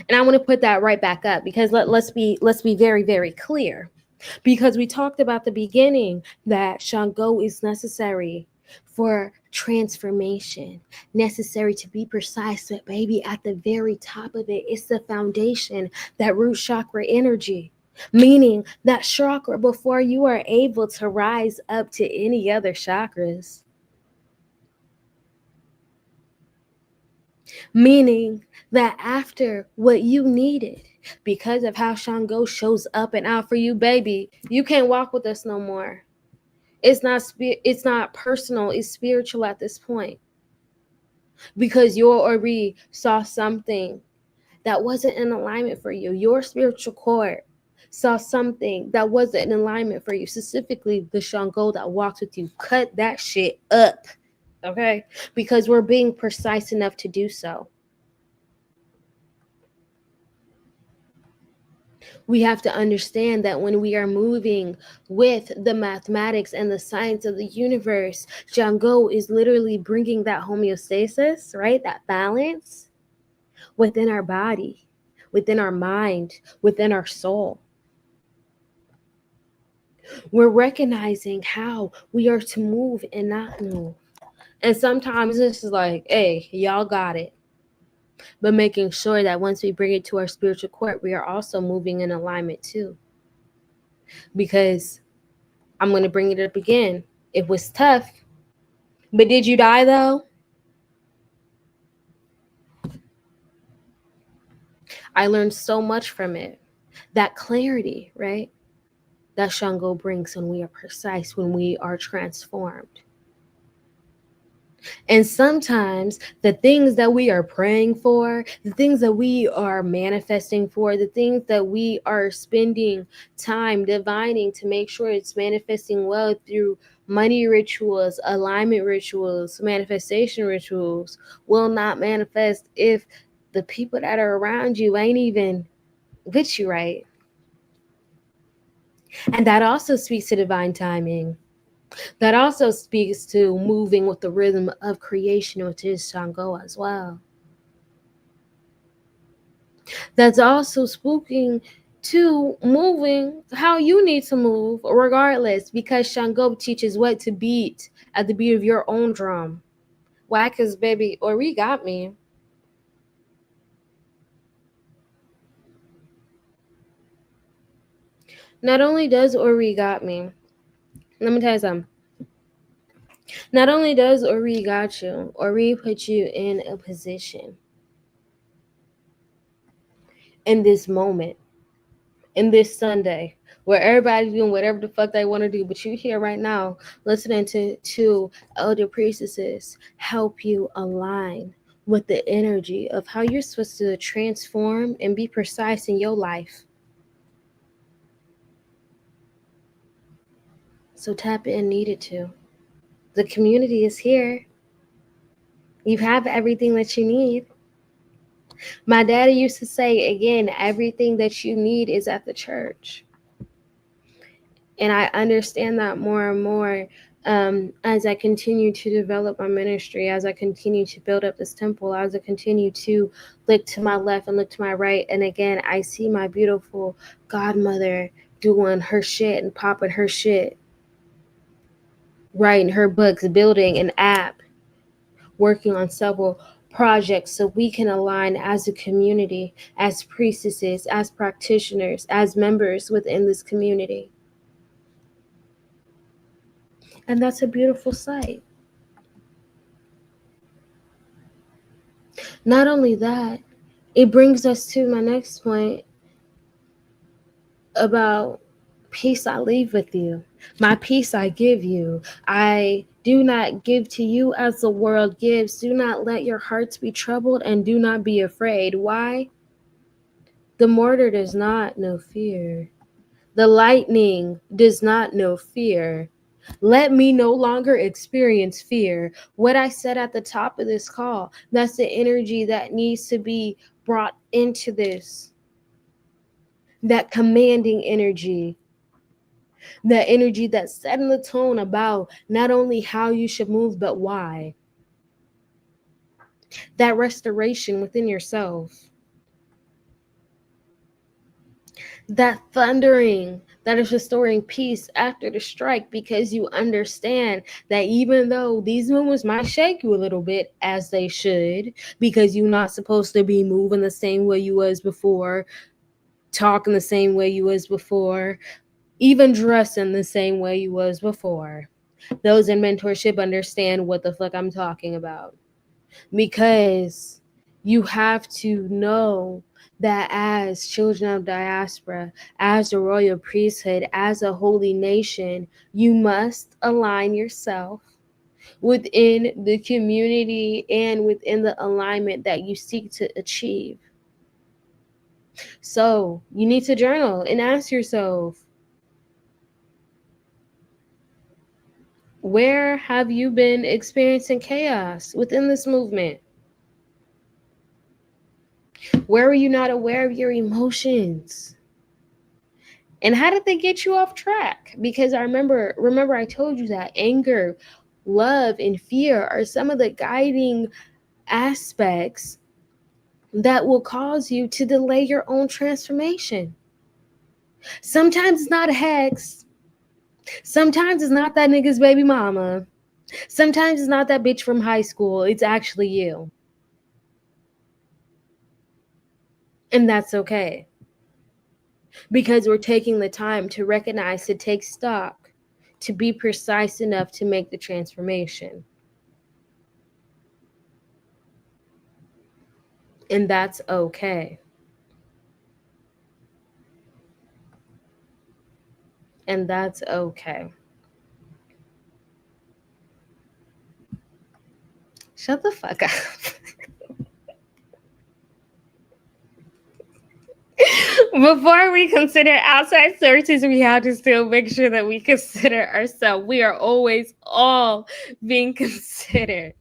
And I want to put that right back up, because let's be very, very clear. Because we talked about the beginning that Ṣàngó is necessary for transformation, necessary to be precise, but baby, at the very top of it, it's the foundation, that root chakra energy. Meaning that chakra, before you are able to rise up to any other chakras. Meaning that after what you needed, because of how Ṣàngó shows up and out for you, baby, you can't walk with us no more. It's not personal, it's spiritual at this point. Because your Ori saw something that wasn't in alignment for you. Your spiritual core saw something that wasn't in alignment for you, specifically the Ṣàngó that walks with you. Cut that shit up, okay? Because we're being precise enough to do so. We have to understand that when we are moving with the mathematics and the science of the universe, Ṣàngó is literally bringing that homeostasis, right? That balance within our body, within our mind, within our soul. We're recognizing how we are to move and not move. And sometimes this is like, hey, y'all got it. But making sure that once we bring it to our spiritual court, we are also moving in alignment too. Because I'm going to bring it up again. It was tough. But did you die though? I learned so much from it. That clarity, right? that Ṣàngó brings when we are precise, when we are transformed. And sometimes the things that we are praying for, the things that we are manifesting for, the things that we are spending time divining to make sure it's manifesting well through money rituals, alignment rituals, manifestation rituals, will not manifest if the people that are around you ain't even with you right. And that also speaks to divine timing. That also speaks to moving with the rhythm of creation, which is Sango as well. That's also speaking to moving how you need to move, regardless, because Shango teaches what to beat at the beat of your own drum. Why? Because, baby, Ori got me. Not only does Ori got me, let me tell you something. Not only does Ori got you, Ori put you in a position in this moment, in this Sunday, where everybody's doing whatever the fuck they want to do, but you here right now listening to elder priestesses help you align with the energy of how you're supposed to transform and be precise in your life. So tap in, needed to. The community is here. You have everything that you need. My daddy used to say, again, everything that you need is at the church. And I understand that more and more as I continue to develop my ministry, as I continue to build up this temple, as I continue to look to my left and look to my right. And again, I see my beautiful godmother doing her shit and popping her shit, writing her books, building an app, working on several projects so we can align as a community, as priestesses, as practitioners, as members within this community. And that's a beautiful sight. Not only that, it brings us to my next point about peace I leave with you. My peace I give you. I do not give to you as the world gives. Do not let your hearts be troubled and do not be afraid. Why? The mortar does not know fear. The lightning does not know fear. Let me no longer experience fear. What I said at the top of this call, that's the energy that needs to be brought into this. That commanding energy. That energy that's setting the tone about not only how you should move, but why. That restoration within yourself. That thundering that is restoring peace after the strike, because you understand that even though these moments might shake you a little bit, as they should, because you're not supposed to be moving the same way you was before, talking the same way you was before, even dressing the same way you was before. Those in mentorship understand what the fuck I'm talking about, because you have to know that as children of diaspora, as the royal priesthood, as a holy nation, you must align yourself within the community and within the alignment that you seek to achieve. So you need to journal and ask yourself, where have you been experiencing chaos within this movement? Where are you not aware of your emotions? And how did they get you off track? Because I remember I told you that anger, love, and fear are some of the guiding aspects that will cause you to delay your own transformation. Sometimes it's not a hex. Sometimes it's not that nigga's baby mama. Sometimes it's not that bitch from high school. It's actually you. And that's okay. Because we're taking the time to recognize, to take stock, to be precise enough to make the transformation. And that's okay. And that's okay. Shut the fuck up. Before we consider outside sources, we have to still make sure that we consider ourselves. We are always all being considered.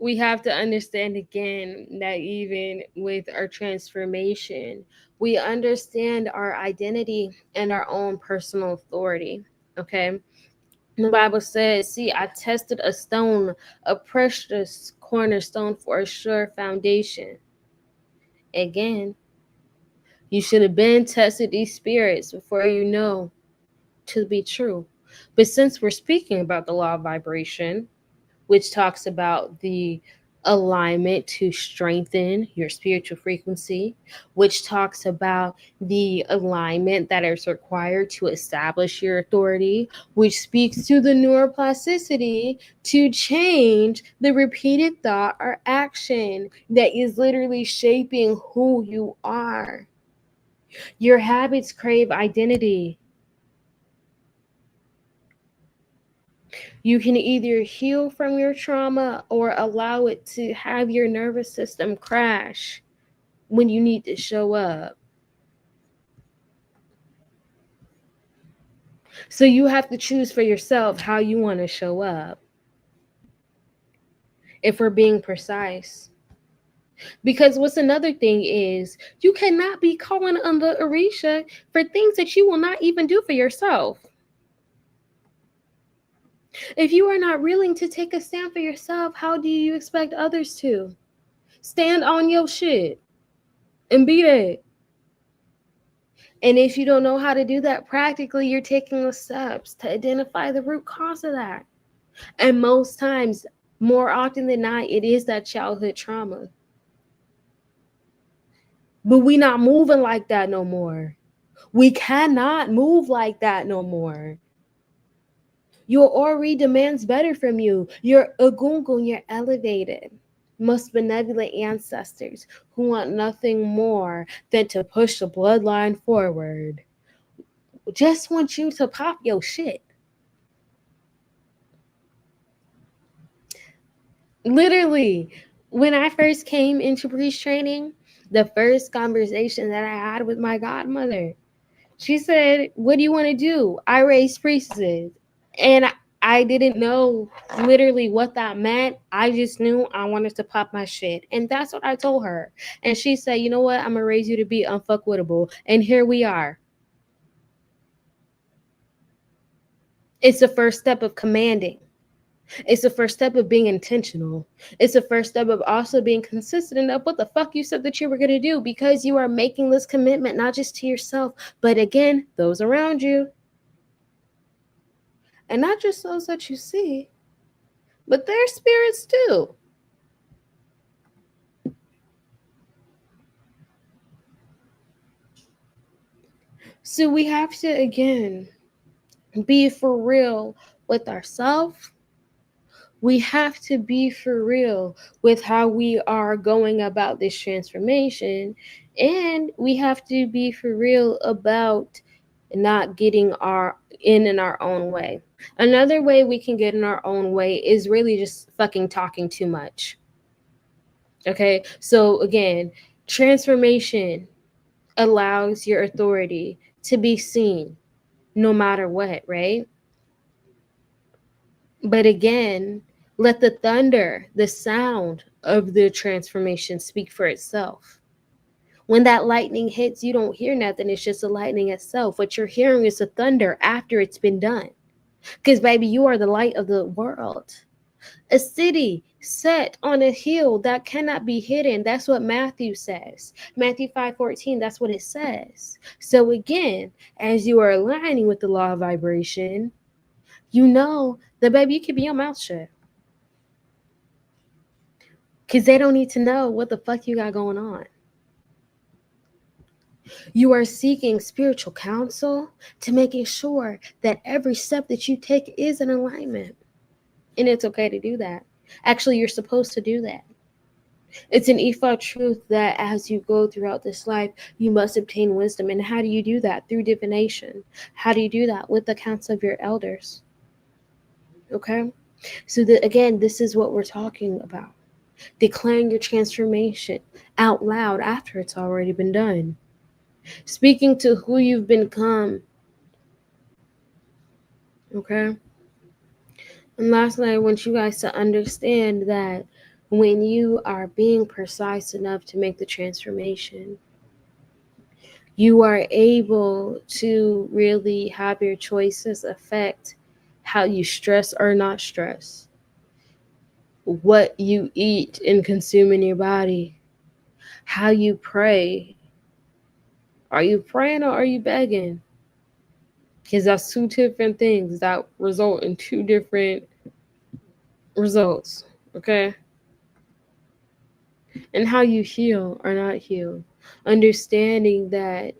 We have to understand again that even with our transformation, we understand our identity and our own personal authority. Okay. The Bible says, see, I tested a stone, a precious cornerstone for a sure foundation. Again, you should have been tested these spirits before you know to be true. But since we're speaking about the law of vibration, which talks about the alignment to strengthen your spiritual frequency, which talks about the alignment that is required to establish your authority, which speaks to the neuroplasticity to change the repeated thought or action that is literally shaping who you are. Your habits crave identity. You can either heal from your trauma or allow it to have your nervous system crash when you need to show up. So you have to choose for yourself how you want to show up, if we're being precise. Because what's another thing is you cannot be calling on the Orisa for things that you will not even do for yourself. If you are not willing to take a stand for yourself, how do you expect others to? Stand on your shit and be that. And if you don't know how to do that practically, you're taking the steps to identify the root cause of that. And most times, more often than not, it is that childhood trauma. But we not moving like that no more. We cannot move like that no more. Your Ori demands better from you. You're Agungun, you're elevated. Most benevolent ancestors who want nothing more than to push the bloodline forward. Just want you to pop your shit. Literally, when I first came into priest training, the first conversation that I had with my godmother, she said, what do you want to do? I raise priestesses. And I didn't know literally what that meant. I just knew I wanted to pop my shit. And that's what I told her. And she said, you know what? I'm going to raise you to be unfuckwittable. And here we are. It's the first step of commanding. It's the first step of being intentional. It's the first step of also being consistent enough what the fuck you said that you were going to do, because you are making this commitment, not just to yourself, but again, those around you. And not just those that you see, but their spirits too. So we have to, again, be for real with ourselves. We have to be for real with how we are going about this transformation. And we have to be for real about not getting in our own way. Another way we can get in our own way is really just fucking talking too much. Okay, so again, transformation allows your authority to be seen no matter what, right? But again, let the thunder, the sound of the transformation speak for itself. When that lightning hits, you don't hear nothing. It's just the lightning itself. What you're hearing is the thunder after it's been done. Because, baby, you are the light of the world. A city set on a hill that cannot be hidden. That's what Matthew says. Matthew 5:14, that's what it says. So again, as you are aligning with the law of vibration, you know that, baby, you keep your mouth shut. Because they don't need to know what the fuck you got going on. You are seeking spiritual counsel to making sure that every step that you take is in alignment. And it's okay to do that. Actually, you're supposed to do that. It's an Ifa truth that as you go throughout this life, you must obtain wisdom. And how do you do that? Through divination. How do you do that? With the counsel of your elders. Okay? So that again, this is what we're talking about. Declaring your transformation out loud after it's already been done. Speaking to who you've become. Okay? And lastly, I want you guys to understand that when you are being precise enough to make the transformation, you are able to really have your choices affect how you stress or not stress, what you eat and consume in your body, how you pray. Are you praying or are you begging? Because that's two different things that result in two different results, okay? And how you heal or not heal. Understanding that,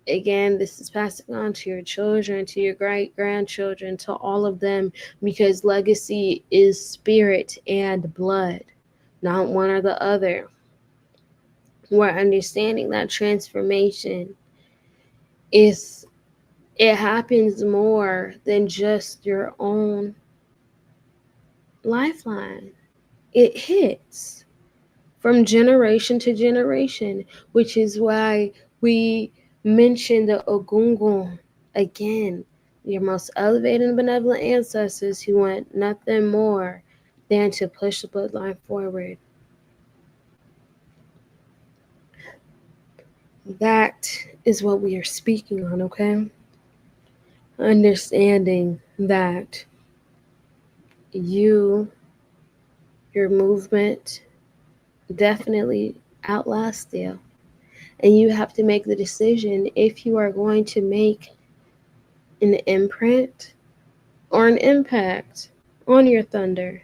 again, this is passing on to your children, to your great grandchildren, to all of them, because legacy is spirit and blood, not one or the other. We're understanding that transformation is, it happens more than just your own lifeline. It hits from generation to generation, which is why we mention the Ogungun again, your most elevated and benevolent ancestors who want nothing more than to push the bloodline forward. That is what we are speaking on, okay? Understanding that your movement definitely outlasts you. And you have to make the decision if you are going to make an imprint or an impact on your thunder.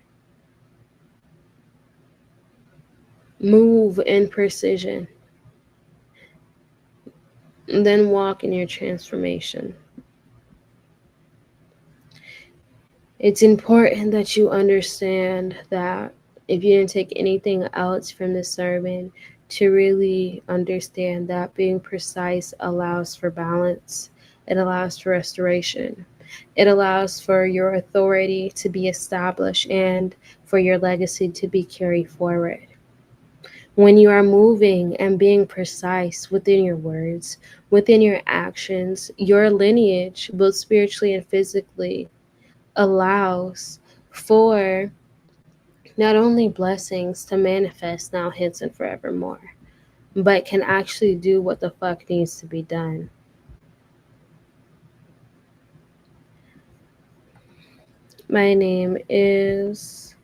Move in precision. And then walk in your transformation. It's important that you understand that if you didn't take anything else from the sermon, to really understand that being precise allows for balance. It allows for restoration. It allows for your authority to be established and for your legacy to be carried forward. When you are moving and being precise within your words, within your actions, your lineage, both spiritually and physically, allows for not only blessings to manifest now, hence, and forevermore, but can actually do what the fuck needs to be done. My name is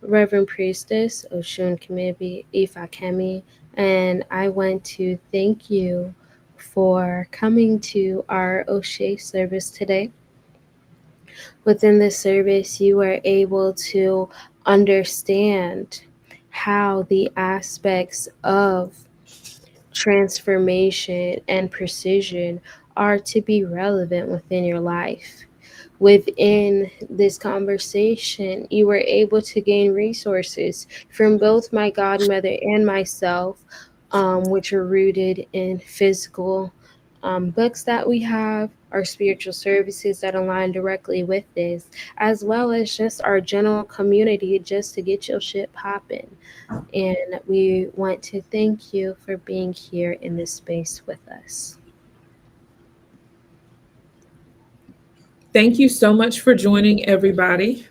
Reverend Priestess Oshun Kimibi Ifakemi, and I want to thank you for coming to our Oshe service today. Within this service, you are able to understand how the aspects of transformation and precision are to be relevant within your life. Within this conversation, you were able to gain resources from both my godmother and myself, which are rooted in physical books that we have, our spiritual services that align directly with this, as well as just our general community, just to get your shit popping. And we want to thank you for being here in this space with us. Thank you so much for joining, everybody.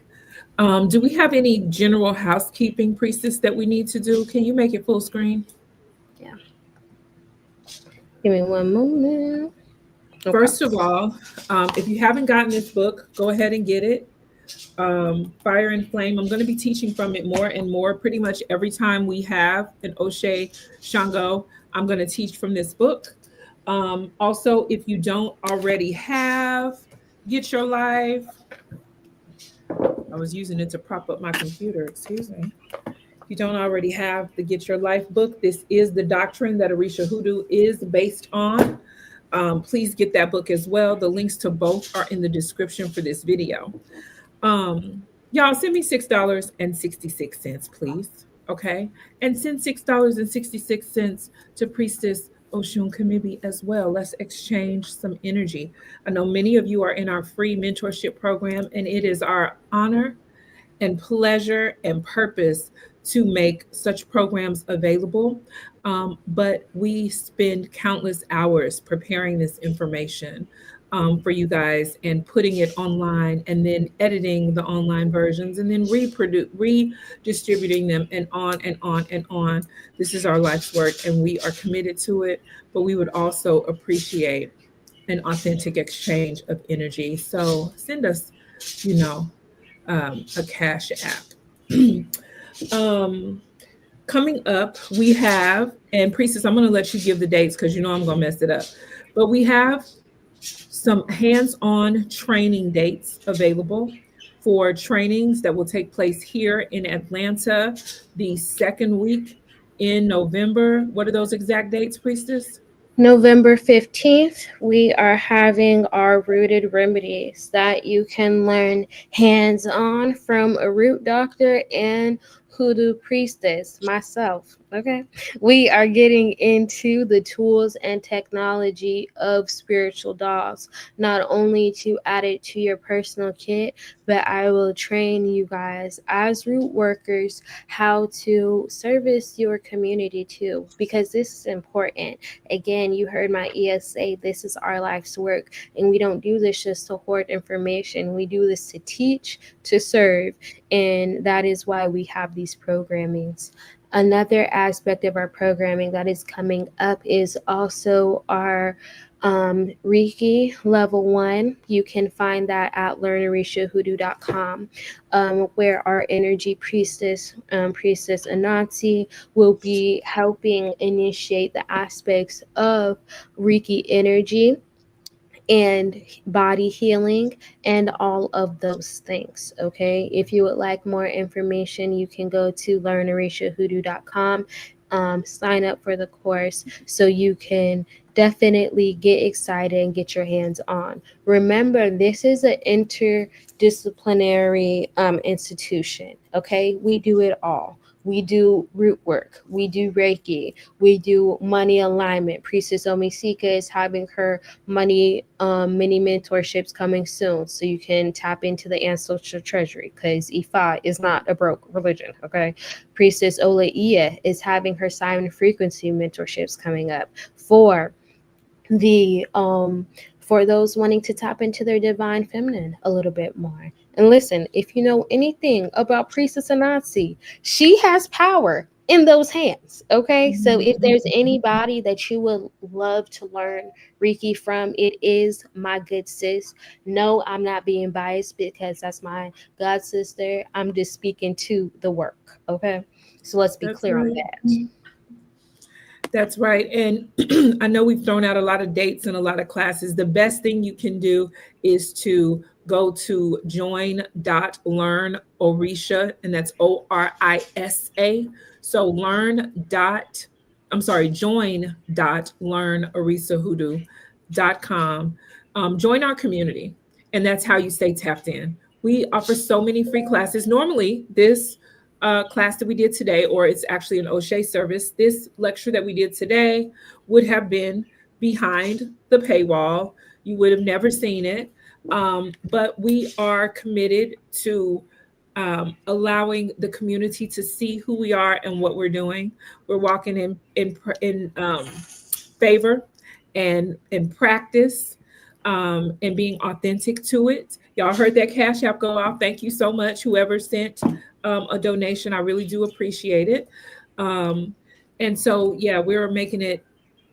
Do we have any general housekeeping, Priestess, that we need to do? Can you make it full screen? Yeah. Give me one moment. Okay. First of all, if you haven't gotten this book, go ahead and get it. Fire and Flame. I'm going to be teaching from it more and more. Pretty much every time we have an Oshe Ṣàngó, I'm going to teach from this book. Also, if you don't already have Get Your Life, I was using it to prop up my computer, excuse me. If you don't already have the Get Your Life book, this is the doctrine that Orisa Hoodoo is based on. Please get that book as well. The links to both are in the description for this video. Y'all send me $6.66, please. Okay. And send $6.66 to Priestess Oshun Kamibi as well. Let's exchange some energy. I know many of you are in our free mentorship program, and it is our honor and pleasure and purpose to make such programs available. But we spend countless hours preparing this information for you guys and putting it online and then editing the online versions and then redistributing them and on and on and on. This is our life's work and we are committed to it, but we would also appreciate an authentic exchange of energy. So send us, you know, a cash app. um, Coming up, we have, and Priestess, I'm going to let you give the dates because you know I'm going to mess it up. But we have some hands on training dates available for trainings that will take place here in Atlanta the second week in November. What are those exact dates, Priestess? November 15th, we are having our rooted remedies that you can learn hands on from a root doctor and hoodoo priestess, myself. Okay. We are getting into the tools and technology of spiritual dolls, not only to add it to your personal kit, but I will train you guys as root workers how to service your community too, because this is important. Again, you heard my ESA, this is our life's work, and we don't do this just to hoard information. We do this to teach, to serve, and that is why we have these programmings. Another aspect of our programming that is coming up is also our Reiki level 1. You can find that at learnorishahoodoo.com, where our energy priestess Anansi, will be helping initiate the aspects of Reiki energy and body healing and all of those things. Okay, if you would like more information, you can go to learnorishahoodoo.com, sign up for the course so you can definitely get excited and get your hands on. Remember, this is an interdisciplinary institution. Okay, we do it all. We do root work. We do Reiki. We do money alignment. Priestess Omisika is having her money mini mentorships coming soon, so you can tap into the ancestral treasury, because Ifa is not a broke religion. Okay, Priestess Olaia is having her Simon frequency mentorships coming up the for those wanting to tap into their divine feminine a little bit more. And listen, if you know anything about Priestess Anansi, she has power in those hands. Okay, so if there's anybody that you would love to learn Reiki from, it is my good sis. No, I'm not being biased because that's my god sister. I'm just speaking to the work. Okay, so let's be That's clear on right. that. That's right. And I know we've thrown out a lot of dates and a lot of classes. The best thing you can do is to go to join.learn Orisha, and that's Orisa. So join.learn join our community. And that's how you stay tapped in. We offer so many free classes. Normally, this class that we did today, or it's actually an O'Shea service, this lecture that we did today would have been behind the paywall. You would have never seen it. But we are committed to allowing the community to see who we are and what we're doing. We're walking in favor and in practice, and being authentic to it. Y'all heard that Cash App go off. Thank you so much, whoever sent a donation. I really do appreciate it. And so, yeah, we're making it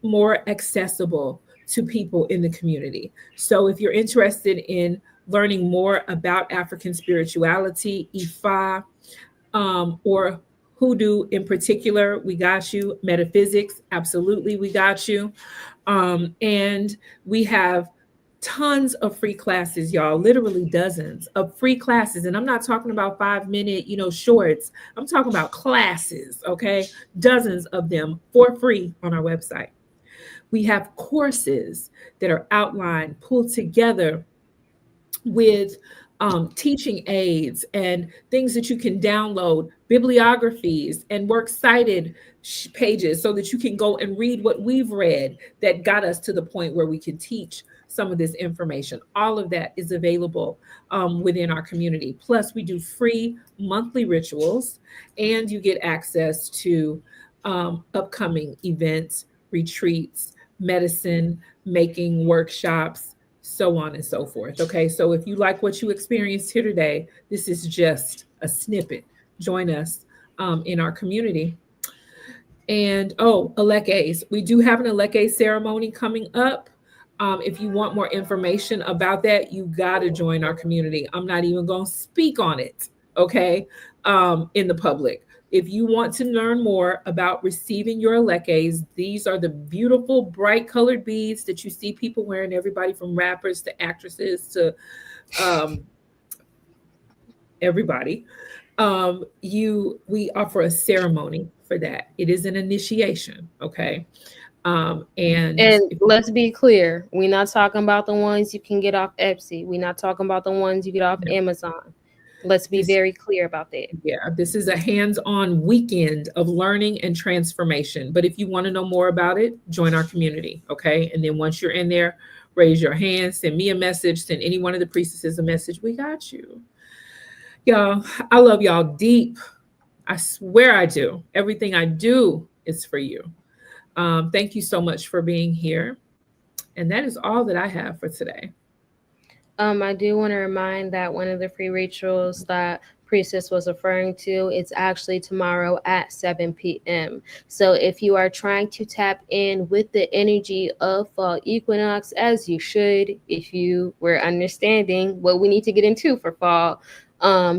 more accessible to people in the community. So if you're interested in learning more about African spirituality, Ifa, or Hoodoo in particular, we got you. Metaphysics, absolutely, we got you. And we have tons of free classes, y'all, literally dozens of free classes. And I'm not talking about 5-minute, shorts. I'm talking about classes, okay? Dozens of them for free on our website. We have courses that are outlined, pulled together with teaching aids and things that you can download bibliographies and works cited pages so that you can go and read what we've read that got us to the point where we can teach some of this information. All of that is available within our community. Plus, we do free monthly rituals, and you get access to upcoming events, retreats, medicine making workshops, so on and so forth. Okay, so if you like what you experienced here today, this is just a snippet. Join us in our community. And Alekes, we do have an Aleke ceremony coming up. If you want more information about that, you got to join our community. I'm not even going to speak on it, okay, in the public. If you want to learn more about receiving your Alekes, these are the beautiful, bright colored beads that you see people wearing, everybody from rappers to actresses to everybody. We offer a ceremony for that. It is an initiation, okay? And let's be clear, we're not talking about the ones you can get off Etsy. We're not talking about the ones you get off Amazon. Let's be very clear about that. Yeah, this is a hands-on weekend of learning and transformation. But if you want to know more about it, join our community, okay? And then once you're in there, raise your hand, send me a message, send any one of the priestesses a message. We got you. Y'all, I love y'all deep. I swear I do. Everything I do is for you. Thank you so much for being here. And that is all that I have for today. I do want to remind that one of the free rituals that Priestess was referring to, it's actually tomorrow at 7 p.m. So if you are trying to tap in with the energy of fall equinox, as you should, if you were understanding what we need to get into for fall,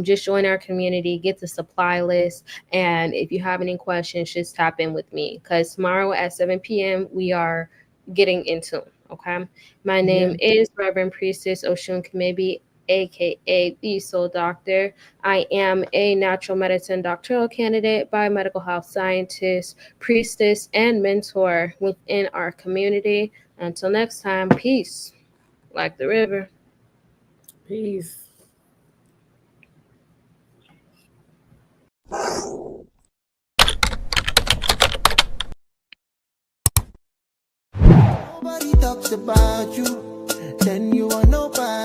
just join our community, get the supply list. And if you have any questions, just tap in with me, because tomorrow at 7 p.m. we are getting into. Okay. My name is Reverend Priestess Oshun Kamibi, aka the Soul Doctor. I am a natural medicine doctoral candidate, biomedical health scientist, priestess, and mentor within our community. Until next time, peace. Like the river. Peace. Nobody talks about you, then you are nobody.